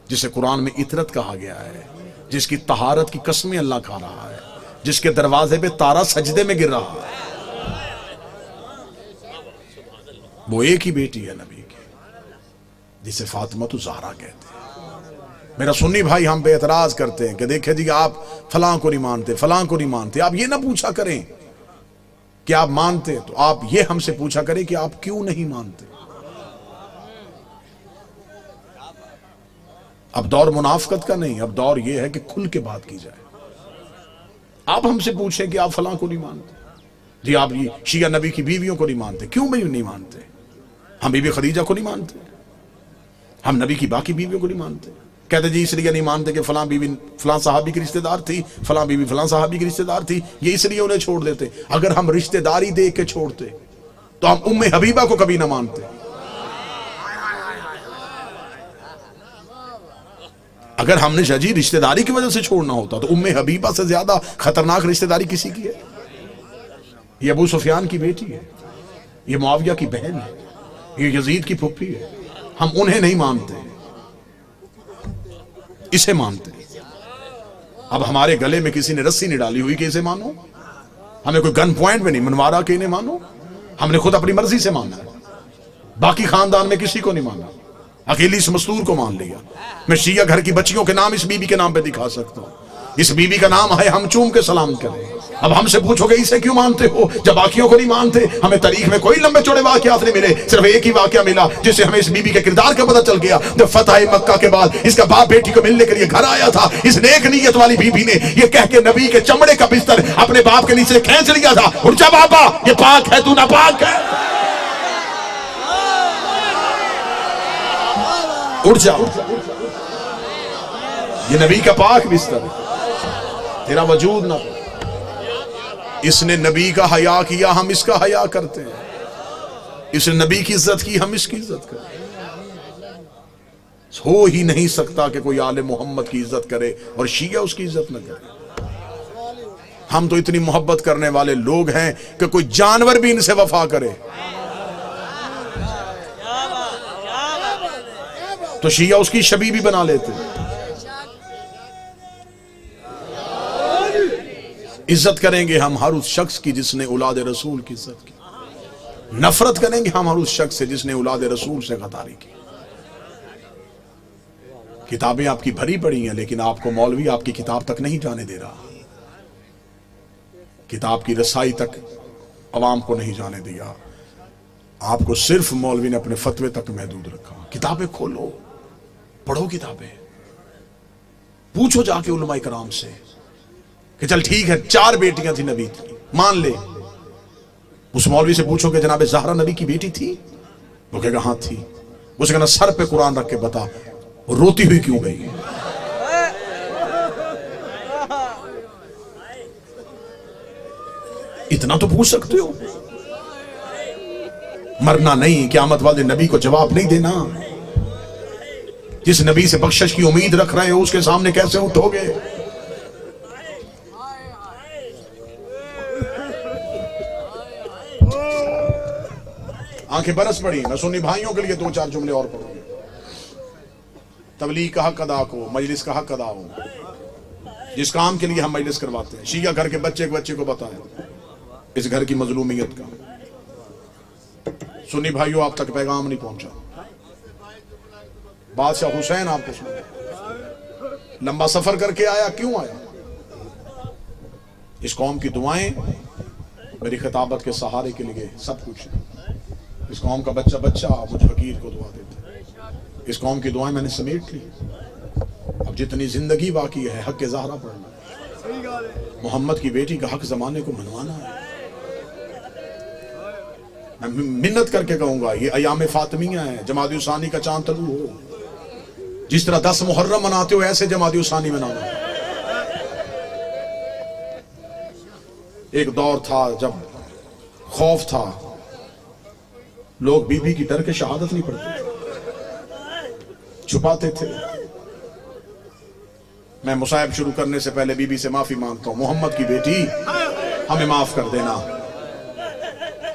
जिसे कुरान में इतरत कहा गया है, जिसकी तहारत की कसमें अल्लाह खा रहा है, जिसके दरवाजे पे तारा सजदे में गिर रहा है। वो एक ही बेटी है नबी की जिसे फातिमा तो ज़हरा कहते हैं। मेरा सुन्नी भाई हम पे एतराज करते हैं कि देखे जी आप फलां को नहीं मानते, फलां को नहीं मानते। आप ये ना पूछा करें कि आप मानते, तो आप ये हमसे पूछा करें कि आप क्यों नहीं मानते। अब दौर मुनाफकत का नहीं, अब दौर यह है कि खुल के बात की जाए। आप हमसे पूछें कि आप फलां को नहीं मानते जी, आप ये शिया नबी की बीवियों को नहीं मानते, क्यों भाई नहीं मानते? हम बीबी खदीजा को नहीं मानते, हम नबी की बाकी बीवियों को नहीं मानते। कहते जी इसलिए नहीं मानते कि फलां बीवी फलां साहबी की रिश्तेदार थी, फलां बीवी फलां साहबी की रिश्तेदार थी, ये इसलिए उन्हें छोड़ देते। अगर हम रिश्तेदारी देख के छोड़ते तो हम उम्मे हबीबा को कभी ना मानते। अगर हमने शाजी रिश्तेदारी की वजह से छोड़ना होता तो उम्मे हबीबा से ज्यादा खतरनाक रिश्तेदारी किसी की है? ये अबू सुफियान की बेटी है, ये मुआविया की बहन है, ये यजीद की फुप्पी है। हम उन्हें नहीं मानते, इसे मानते। अब हमारे गले में किसी ने रस्सी नहीं डाली हुई कि इसे मानो, हमें कोई गन पॉइंट में नहीं मनवारा कि इन्हें मानो। हमने खुद अपनी मर्जी से माना है, बाकी खानदान में किसी को नहीं माना। अकेली इस मस्तूर को मान लिया। मैं शिया घर की बच्चियों के नाम इस बीबी के नाम पे दिखा सकता हूं। इस बीबी का नाम है हम चूम के सलाम करें। अब हमसे पूछोगे इसे क्यों मानते हो जब बाकियों को नहीं मानते? हमें तारीख में कोई लंबे चौड़े वाकयात नहीं मिले, सिर्फ एक ही वाकया मिला जिससे हमें इस बीबी के किरदार का पता चल गया। जब फतह मक्का के बाद इसका बाप बेटी को मिलने के लिए घर आया था, इस नेक नीयत वाली बीबी ने ये कह के नबी के चमड़े का बिस्तर अपने बाप के नीचे खींच लिया था, उठ जा बाबा ये पाक है तू नापाक है, उठ जा, ये नबी का पाक बिस्तर, तेरा वजूद ना। इसने नबी का हया किया, हम इसका हया करते हैं। इसने नबी की इज्जत की, हम इसकी इज्जत करते हैं। हो ही नहीं सकता कि कोई आले मोहम्मद की इज्जत करे और शिया उसकी इज्जत न करे। हम तो इतनी मोहब्बत करने वाले लोग हैं कि कोई जानवर भी इनसे वफा करे तो शिया उसकी शबी भी बना लेते। इज्जत करेंगे हम हर उस शख्स की जिसने औलाद रसूल की इज्जत की। नफरत करेंगे हम हर उस शख्स से जिसने औलाद रसूल से गद्दारी की। किताबें आपकी भरी पड़ी हैं, लेकिन आपको मौलवी आपकी किताब तक नहीं जाने दे रहा। किताब की रसाई तक अवाम को नहीं जाने दिया। आपको सिर्फ मौलवी ने अपने फतवे तक महदूद रखा। किताबें खोलो, पढ़ो किताबें, पूछो जाके उलमा इकराम से कि चल ठीक है 4 बेटियां थी नबी की, मान ले। उस मौलवी से पूछो कि जनाब ज़हरा नबी की बेटी थी? वो कहेगा हाँ थी। उसे कहना सर पे कुरान रख के बता रोती हुई क्यों गई? इतना तो पूछ सकते हो। मरना नहीं, क़यामत वाले नबी को जवाब नहीं देना। जिस नबी से बख्शिश की उम्मीद रख रहे हो उसके सामने कैसे उठोगे? आंखें बरस पड़ी। मैं सुन्नी भाइयों के लिए दो चार जुमले और पढ़ूंगा। तबलीग का हक अदा को, मजलिस का हक अदा हो। जिस काम के लिए हम मजलिस करवाते हैं, शिया घर के बच्चे को बताएं इस घर की मजलूमियत का। सुन्नी भाइयों, आप तक पैगाम नहीं पहुंचा। बादशाह हुसैन आपको सुना, लंबा सफर करके आया। क्यों आया? इस कौम की दुआएं मेरी खिताबत के सहारे के लिए सब कुछ। इस कौम का बच्चा मुझ फकीर को दुआ देता। इस कौम की दुआएं मैंने समेट ली। अब जितनी जिंदगी बाकी है, हक के ज़हरा पढ़ना, मोहम्मद की बेटी का हक जमाने को मनवाना है। मैं मिन्नत करके कहूंगा, ये अयाम फातिमिया है, जमात-उस-सानी का चांद तलू हो। जिस तरह 10 मुहर्रम मनाते हो, ऐसे जमात-उस-सानी मनाना। एक दौर था जब खौफ था, लोग बीबी की डर के शहादत नहीं पढ़ते, छुपाते थे। मैं मुसाहिब शुरू करने से पहले बीबी से माफी मांगता हूं, मोहम्मद की बेटी हमें माफ कर देना।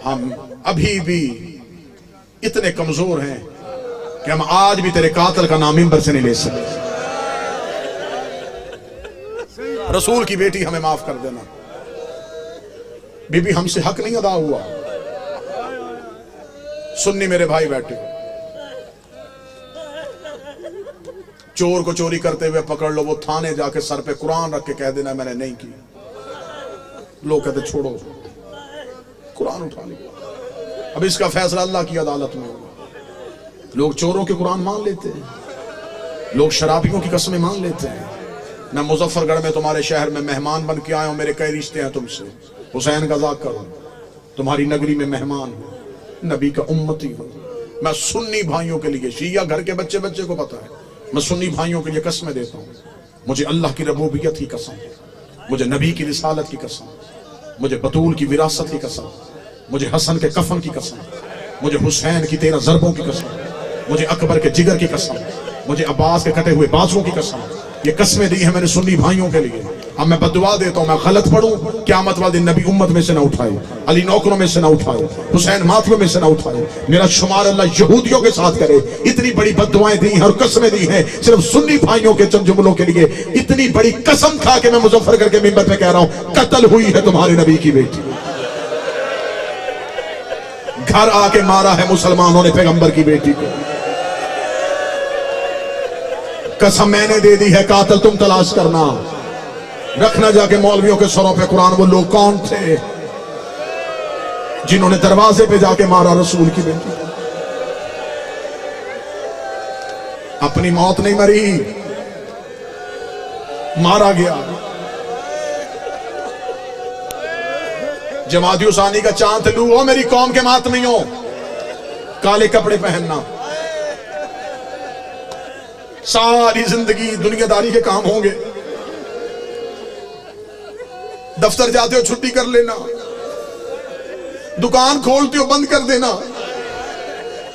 हम अभी भी इतने कमजोर हैं कि हम आज भी तेरे कातिल का नाम मिंबर से नहीं ले सकते। रसूल की बेटी हमें माफ कर देना। बीबी हमसे हक नहीं अदा हुआ। सुन्नी मेरे भाई बैठे, चोर को चोरी करते हुए पकड़ लो, वो थाने जाके सर पे कुरान रख के कह देना मैंने नहीं की। लोग कहते छोड़ो, कुरान उठा लिया। अब इसका फैसला अल्लाह की अदालत में होगा। लोग चोरों के कुरान मान लेते हैं, लोग शराबियों की कसमें मान लेते हैं। मैं मुजफ्फरगढ़ में तुम्हारे शहर में मेहमान बन के आया हूं, मेरे कई रिश्ते हैं तुमसे। हुसैन का ज़ाक करो, तुम्हारी नगरी में मेहमान हूं, नबी का उम्मती हूं। मैं सुन्नी भाइयों के लिए, शिया घर के बच्चे को पता है, मैं सुन्नी भाइयों के लिए कसमें देता हूं। मुझे अल्लाह की रबूबियत की कसम, मुझे नबी की रिसालत की कसम, मुझे बतूल की विरासत की कसम, मुझे हसन के कफन की कसम, मुझे हुसैन की 13 ज़रबों की कसम, मुझे अकबर के जिगर की कसम, मुझे अब्बास के कटे हुए बाजुओं की कसम। ये कसमें दी है मैंने सुन्नी भाइयों के लिए। अब मैं बदुआ देता हूं, मैं गलत पढ़ूं, क़यामत वाले दिन नबी उम्मत में से ना उठाए, अली नौकरों में से ना उठाए, हुसैन मातलों में से ना उठाए। मेरा शुमार अल्लाह यहूदियों के साथ करे। इतनी बड़ी बदुआएं दी हैं और कसमें दी हैं सिर्फ सुन्नी भाइयों के चंद जुमलों के लिए। इतनी बड़ी कसम खा के मैं मुजफ्फरगढ़ के मिंबर पे कह रहा हूं, कत्ल हुई है तुम्हारे नबी की बेटी। घर आके मारा है मुसलमानों ने पैगंबर की बेटी को। कसम मैंने दे दी है, कातिल तुम तलाश करना। रखना जाके मौलवियों के सरों पे कुरान। वो लोग कौन थे जिन्होंने दरवाजे पे जाके मारा रसूल की बेटी? अपनी मौत नहीं मरी, मारा गया। जमात-उस-सानी का चांद लू हो मेरी कौम के मातमियों, काले कपड़े पहनना। सारी जिंदगी दुनियादारी के काम होंगे। दफ्तर जाते हो छुट्टी कर लेना, दुकान खोलते हो बंद कर देना,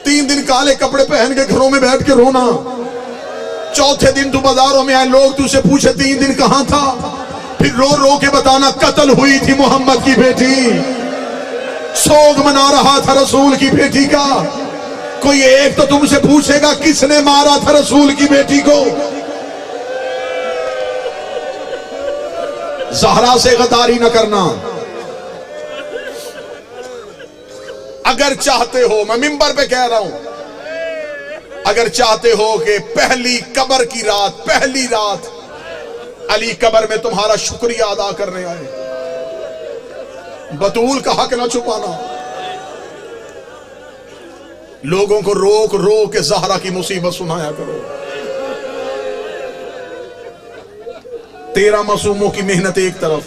3 दिन काले कपड़े पहन के घरों में बैठ के रोना। चौथे दिन तू बाजारों में आए, लोग तुझसे पूछे 3 दिन कहां था, फिर रो रो के बताना कत्ल हुई थी मोहम्मद की बेटी। सोग मना रहा था रसूल की बेटी का। कोई एक तो तुमसे पूछेगा किसने मारा था रसूल की बेटी को? ज़हरा से गद्दारी न करना। अगर चाहते हो, मैं मिंबर पे कह रहा हूं, अगर चाहते हो कि पहली कब्र की रात, पहली रात अली कब्र में तुम्हारा शुक्रिया अदा करने आए, बतूल का हक ना छुपाना। लोगों को रोक रोक के ज़हरा की मुसीबत सुनाया करो। 13 मासूमों की मेहनत एक तरफ,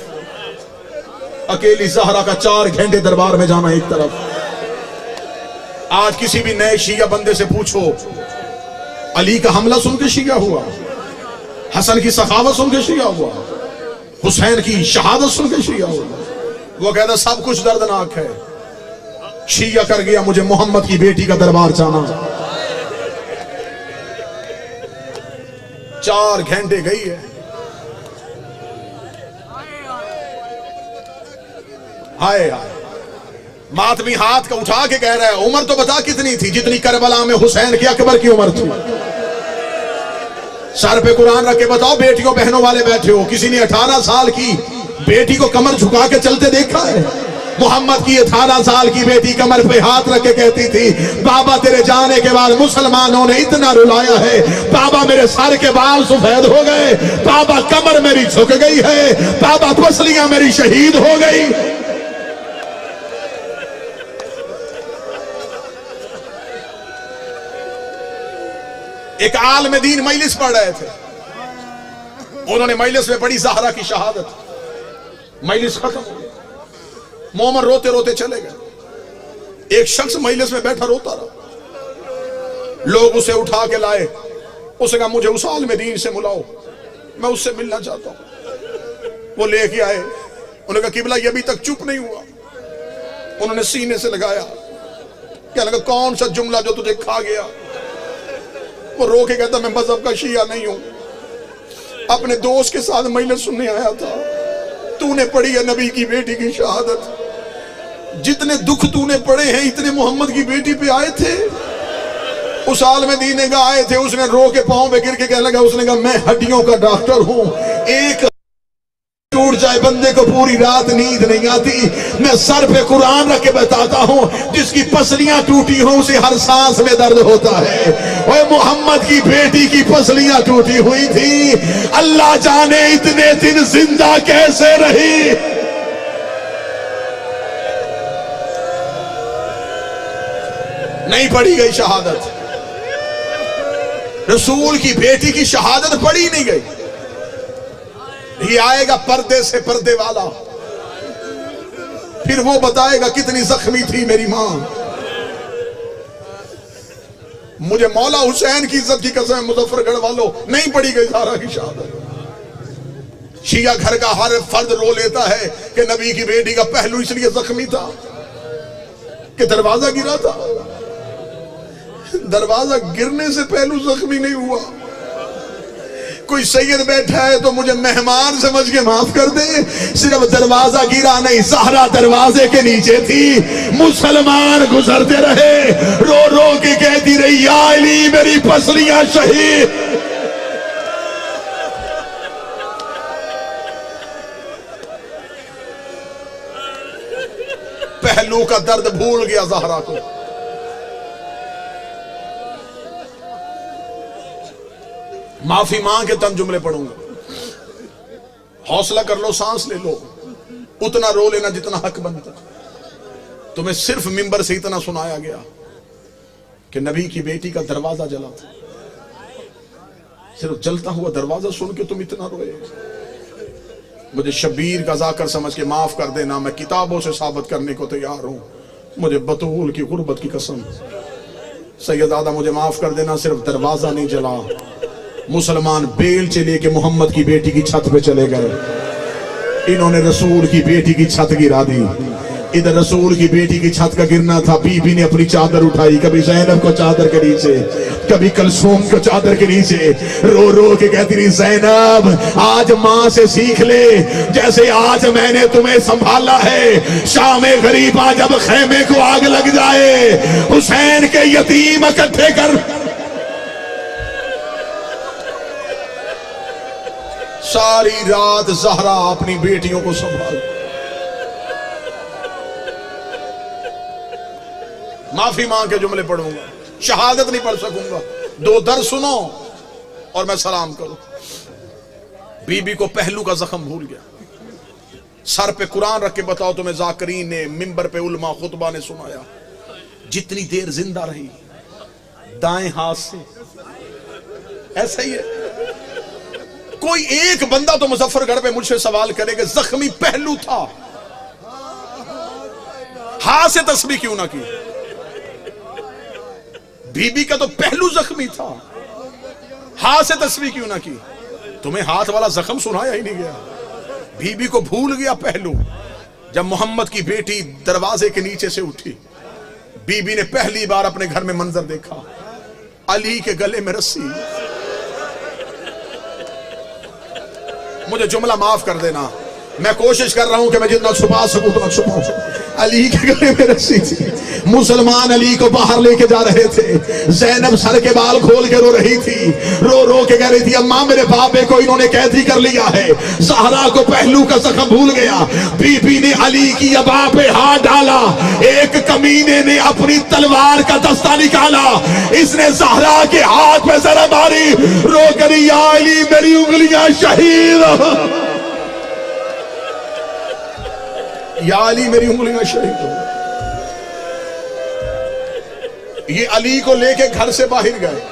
अकेली ज़हरा का 4 घंटे दरबार में जाना एक तरफ। आज किसी भी नए शिया बंदे से पूछो, अली का हमला सुन के शिया हुआ, हसन की सखावत सुन के शिया हुआ, हुसैन की शहादत सुन के शिया हुआ? वो कहता सब कुछ दर्दनाक है, शिया कर गया मुझे मोहम्मद की बेटी का दरबार जाना। 4 घंटे गई है। हाय हाय, मातमी हाथ का उठा के कह रहा है, उम्र तो बता कितनी थी? जितनी करबला में हुसैन की अकबर की उम्र थी। सर पे कुरान रख के बताओ, बेटियों बहनों वाले बैठे हो, किसी ने 18 साल की बेटी को कमर झुका के चलते देखा है? मोहम्मद की 18 साल की बेटी कमर पे हाथ रख के कहती थी, बाबा तेरे जाने के बाद मुसलमानों ने इतना रुलाया है, बाबा मेरे सर के बाल सफेद हो गए, बाबा कमर मेरी झुक गई है, बाबा पसलियां मेरी शहीद हो गई। एक आलिम दीन मजलिस पढ़ रहे थे, उन्होंने मजलिस में पढ़ी ज़हरा की शहादत। मजलिस खत्म हो गई, मोमन रोते रोते चले गए। एक शख्स मजलिस में बैठा रोता रहा, लोग उसे उठा के लाए। उसने कहा मुझे उस आलिम दीन से मिलाओ, मैं उससे मिलना चाहता हूं। वो लेके आए, उन्होंने कहा किबला ये अभी तक चुप नहीं हुआ। उन्होंने सीने से लगाया, क्या लगा कौन सा जुमला जो तुझे खा गया? वो रो के कहता मैं मजहब का शिया नहीं हूं, अपने दोस्त के साथ मजलिस सुनने आया था, तूने पढ़ी है नबी की बेटी की शहादत, जितने दुख तूने पढ़े हैं इतने मोहम्मद की बेटी पे आए थे। उस आलिम दीन ने कहा आए थे, उसने रो के पांव पे गिर के कहने लगा, उसने कहा मैं हड्डियों का डॉक्टर हूं, एक टूट जाए बंदे को पूरी रात नींद नहीं आती। मैं सर पे कुरान रख के बताता हूं, जिसकी पसलियां टूटी हो उसे हर सांस में दर्द होता है। और मोहम्मद की बेटी की पसलियां टूटी हुई थी, अल्लाह जाने इतने दिन जिंदा कैसे रही। नहीं पढ़ी गई शहादत, रसूल की बेटी की शहादत पढ़ी नहीं गई। ये आएगा पर्दे से पर्दे वाला, फिर वो बताएगा कितनी जख्मी थी मेरी मां। मुझे मौला हुसैन की इज्जत की कसम, मुजफ्फरगढ़ वालों, नहीं पड़ी गई ज़हरा की शहादत। शिया घर का हर फर्द रो लेता है कि नबी की बेटी का पहलू इसलिए जख्मी था कि दरवाजा गिरा था। दरवाजा गिरने से पहलू जख्मी नहीं हुआ। कोई सैयद बैठा है तो मुझे मेहमान समझ के माफ कर दे, सिर्फ दरवाजा गिरा नहीं, ज़हरा दरवाजे के नीचे थी। मुसलमान गुजरते रहे, रो रो के कहती रही या अली मेरी पसलियां शहीद। पहलू का दर्द भूल गया ज़हरा को। माफी मांग के तन जुमले पढ़ूंगा, हौसला कर लो, सांस ले लो, उतना रो लेना जितना हक बनता। तुम्हें सिर्फ मिंबर से इतना सुनाया गया कि नबी की बेटी का दरवाजा जला था, सिर्फ जलता हुआ दरवाजा सुन के तुम इतना रोए। मुझे शबीर का जाकर समझ के माफ कर देना, मैं किताबों से साबित करने को तैयार हूं। मुझे बतूल की गुर्बत की कसम, सैयदादा मुझे माफ कर देना, सिर्फ दरवाजा नहीं जला, मुसलमान बेल से लेके मोहम्मद की बेटी की छत पे चले गए। इन्होंने रसूल की बेटी की छत गिरा दी। इधर रसूल की बेटी की छत का गिरना था, बीबी ने अपनी चादर उठाई, कभी ज़ैनब को चादर के नीचे, कभी कलसूम को चादर के नीचे, रो रो के कहती रही ज़ैनब आज माँ से सीख ले, जैसे आज मैंने तुम्हें संभाला है। शामे गरीबा जब खेमे को आग लग जाए, हुसैन के यतीम इकट्ठे कर। सारी रात ज़हरा अपनी बेटियों को संभाल। माफी मांग के जुमले पढ़ूंगा, शहादत नहीं पढ़ सकूंगा। 2 दर सुनो और मैं सलाम करूं। बीबी को पहलू का जख्म भूल गया। सर पे कुरान रख के बताओ तुम्हें जाकरीन ने, मिंबर पे उलमा खुतबा ने सुनाया, जितनी देर जिंदा रही दाएं हाथ से। ऐसा ही है। कोई एक बंदा तो मुजफ्फरगढ़ पे मुझसे सवाल करेगा, जख्मी पहलू था, हाथ से तस्बीह क्यों ना की? बीबी का तो पहलू जख्मी था, हाथ से तस्बीह क्यों ना की? तुम्हें हाथ वाला जख्म सुनाया ही नहीं गया। बीबी को भूल गया पहलू। जब मोहम्मद की बेटी दरवाजे के नीचे से उठी, बीबी ने पहली बार अपने घर में मंजर देखा, अली के गले में रस्सी, मुझे जुमला माफ कर देना, मैं कोशिश कर रहा हूं कि मैं जितना छुपा सकूं उतना छुपाऊं। अली के गले में रस्सी थी, मुसलमान अली को बाहर लेके जा रहे थे। ज़ैनब सर के बाल खोल के रो रही थी, रो रो के कह रही थी अम्मा मेरे बाबे को इन्होंने कैदी कर लिया है। ज़हरा को पहलू का जख्म भूल गया। बीबी ने अली की अबा पे हाथ डाला, एक कमीने ने अपनी तलवार का दस्ता निकाला, इसने ज़हरा के हाथ में जरा मारी, रो कर या अली मेरी उंगलियां शहीद, या अली मेरी उंगलियां शहीद हो। ये अली को लेके घर से बाहर गए,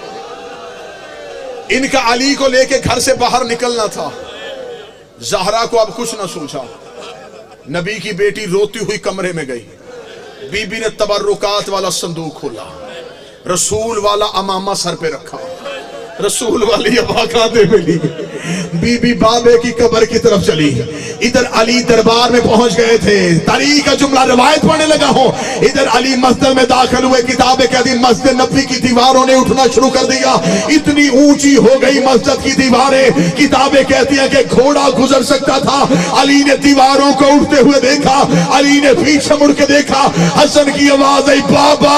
इनका अली को लेके घर से बाहर निकलना था। ज़हरा को अब कुछ ना सूझा, नबी की बेटी रोती हुई कमरे में गई। बीबी ने तबर्रुकात वाला संदूक खोला, रसूल वाला अमामा सर पे रखा, रसूल वाली अबा कांधे में ली, बीबी बाबे की कब्र की तरफ चली। इधर अली दरबार में पहुंच गए थे, तारीख का जुमला रिवायत पढ़ने लगा हूं। इधर अली मस्जिद में दाखिल हुए, किताबें कहती मस्जिद नबी की दीवारों ने उठना शुरू कर दिया, इतनी ऊंची हो गई मस्जिद की दीवारें। किताबें कहती हैं कि घोड़ा गुजर सकता था। अली ने दीवारों को उठते हुए देखा, अली ने पीछे मुड़ के देखा, हसन की आवाज आई बाबा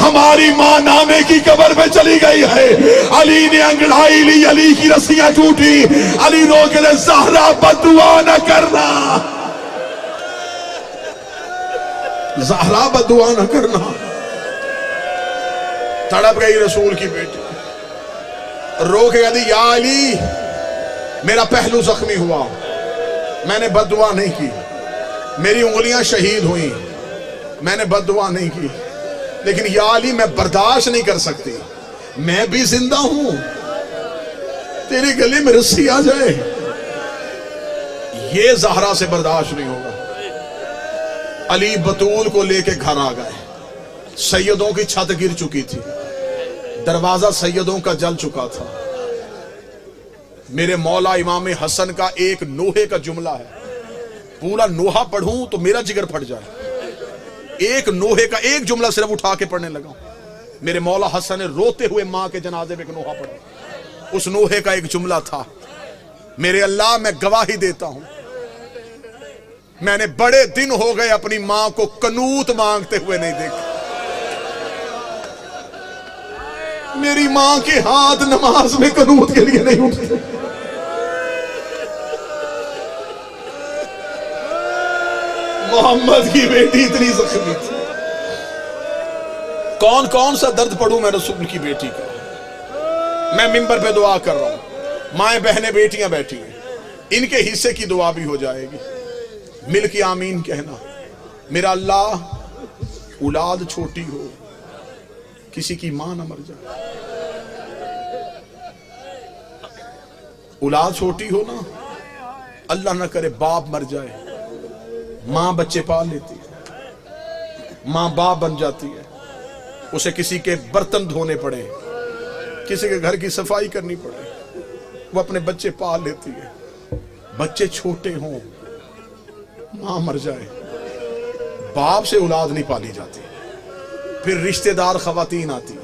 हमारी मां नाने की कब्र में चली गई है। अली ने अंगड़ाई ली, अली की रस्सियां टूटी। अली रो के ज़हरा बदुआ न करना, ज़हरा बदुआ न करना। तड़प गई रसूल की बेटी, रो के कहती या अली मेरा पहलू जख्मी हुआ, मैंने बदुआ नहीं की, मेरी उंगलियां शहीद हुई, मैंने बदुआ नहीं की, लेकिन या अली मैं बर्दाश्त नहीं कर सकती, मैं भी जिंदा हूं, तेरे गले में रस्सी आ जाए, ये ज़हरा से बर्दाश्त नहीं होगा। अली बतूल को लेके घर आ गए। सैयदों की छत गिर चुकी थी, दरवाजा सैयदों का जल चुका था। मेरे मौला इमाम हसन का एक नोहे का जुमला है, पूरा नोहा पढ़ूं तो मेरा जिगर फट जाए। एक नोहे का एक जुमला सिर्फ उठा के पढ़ने लगा। मेरे मौला हसन ने रोते हुए मां के जनाजे में एक नोहा पढ़ा, उस नोहे का एक जुमला था, मेरे अल्लाह मैं गवाही देता हूं मैंने बड़े दिन हो गए अपनी मां को कनूत मांगते हुए नहीं देखा। मेरी मां के हाथ नमाज में कनूत के लिए नहीं उठते। मोहम्मद की बेटी इतनी जख्मी थी। कौन कौन सा दर्द पढ़ूं मैं रसूल की बेटी का। मैं मिंबर पे दुआ कर रहा हूं, माएं बहनें बेटियां बैठी हैं, इनके हिस्से की दुआ भी हो जाएगी। मिल के आमीन कहना। मेरा अल्लाह औलाद छोटी हो, किसी की मां ना मर जाए। औलाद छोटी हो ना, अल्लाह ना करे बाप मर जाए, मां बच्चे पाल लेती है, मां बाप बन जाती है, उसे किसी के बर्तन धोने पड़े, किसी के घर की सफाई करनी पड़े, वो अपने बच्चे पाल लेती है। बच्चे छोटे हों, मां मर जाए, बाप से औलाद नहीं पाली जाती। फिर रिश्तेदार खवातीन आती,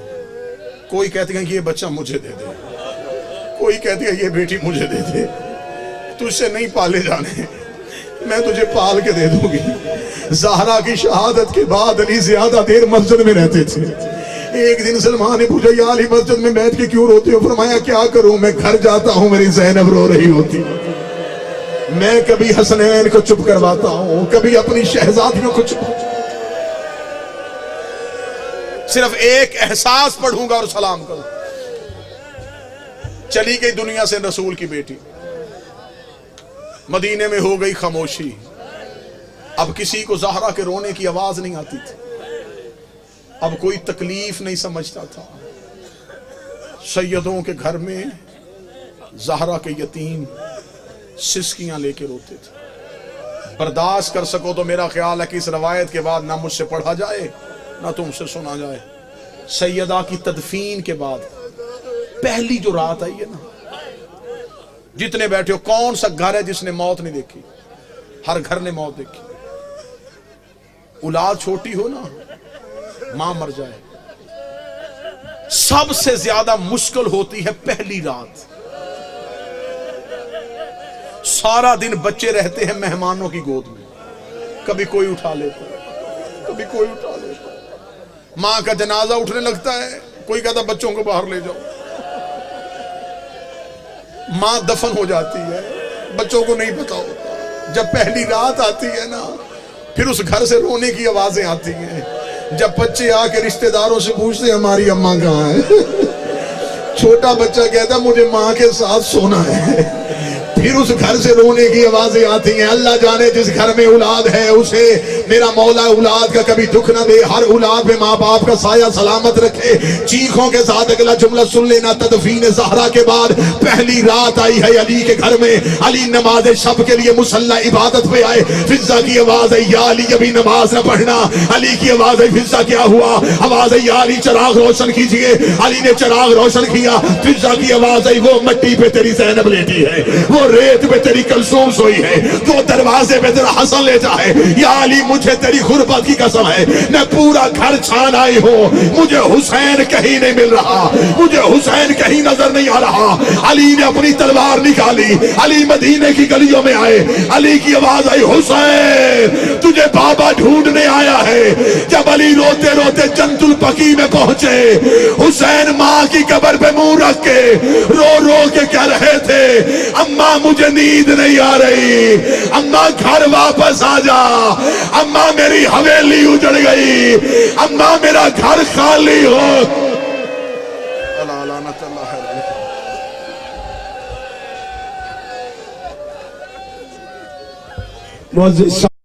कोई कहती है ये बच्चा मुझे दे दे, कोई कहती है ये बेटी मुझे दे दे, तुझसे नहीं पाले जाने, मैं तुझे पाल के दे दूंगी। ज़हरा की शहादत के बाद अली ज्यादा देर मस्जिद में रहते थे। एक दिन सलमान ने पूछा या अली मस्जिद में बैठ के क्यों रोते हो? फरमाया क्या करूं, मैं घर जाता हूं मेरी ज़ैनब रो रही होती, मैं कभी हसनैन को चुप करवाता हूं, कभी अपनी शहजादियों को चुप। सिर्फ एक एहसास पढ़ूंगा और सलाम करूं। चली गई दुनिया से रसूल की बेटी, मदीने में हो गई खामोशी। अब किसी को ज़हरा के रोने की आवाज नहीं आती थी, अब कोई तकलीफ नहीं समझता था। सैयदों के घर में ज़हरा के यतीम सिसकियां लेके रोते थे। बर्दाश्त कर सको तो मेरा ख्याल है कि इस रवायत के बाद ना मुझसे पढ़ा जाए ना तुमसे सुना जाए। सैयदा की तदफीन के बाद पहली जो रात आई है ना, जितने बैठे हो, कौन सा घर है जिसने मौत नहीं देखी? हर घर ने मौत देखी। औलाद छोटी हो ना, मां मर जाए, सबसे ज्यादा मुश्किल होती है पहली रात। सारा दिन बच्चे रहते हैं मेहमानों की गोद में, कभी कोई उठा लेता है, कभी कोई उठा लेता है। मां का जनाजा उठने लगता है, कोई कहता बच्चों को बाहर ले जाओ। मां दफन हो जाती है, बच्चों को नहीं पता होता। जब पहली रात आती है ना, फिर उस घर से रोने की आवाजें आती हैं। जब बच्चे आके रिश्तेदारों से पूछते हमारी अम्मा कहाँ है, छोटा बच्चा कहता मुझे माँ के साथ सोना है। फिर उस घर से रोने की आवाजें आती हैं। अल्लाह जाने जिस घर में औलाद है उसे मेरा मौला औलाद का कभी दुख ना दे, हर औलाद में माँ बाप का साया सलामत रखे। चीखों के साथ अगला जुमला सुन लेना। तदफीन ज़हरा के बाद पहली रात आई है अली के घर में। अली नमाज शब के लिए मुसल्ला इबादत पे आए। फिजा की आवाज है या अली अभी नमाज न पढ़ना। अली की आवाज है फिजा क्या हुआ? आवाज है या अली चराग रोशन कीजिए। अली ने चराग रोशन किया। फिजा की आवाज आई वो मट्टी पे तेरी ज़ैनब लेटी है, वो रेत पे तेरी कलसूम सोई है, वो दरवाजे पे तेरा हसन लेटा है। या अली मुझे तेरी गुर्बत की कसम है, मैं पूरा घर छान आई हूँ, मुझे हुसैन कहीं नहीं मिल रहा, मुझे हुसैन कहीं नजर नहीं आ रहा। अली ने अपनी तलवार निकाली। अली मदीने की गलियों में आए। अली की आवाज आई हुसैन तुझे बाबा ढूंढने आया है। जब अली रोते रोते जन्नतुल बकी में पहुंचे, हुसैन माँ की कब्र पे मुंह रख के रो रो के कह रहे थे अम्मा मुझे नींद नहीं आ रही, अम्मा घर वापस आ जा, अम्मा मेरी हवेली उजड़ गई, अम्मा मेरा घर खाली हो। अल्लाह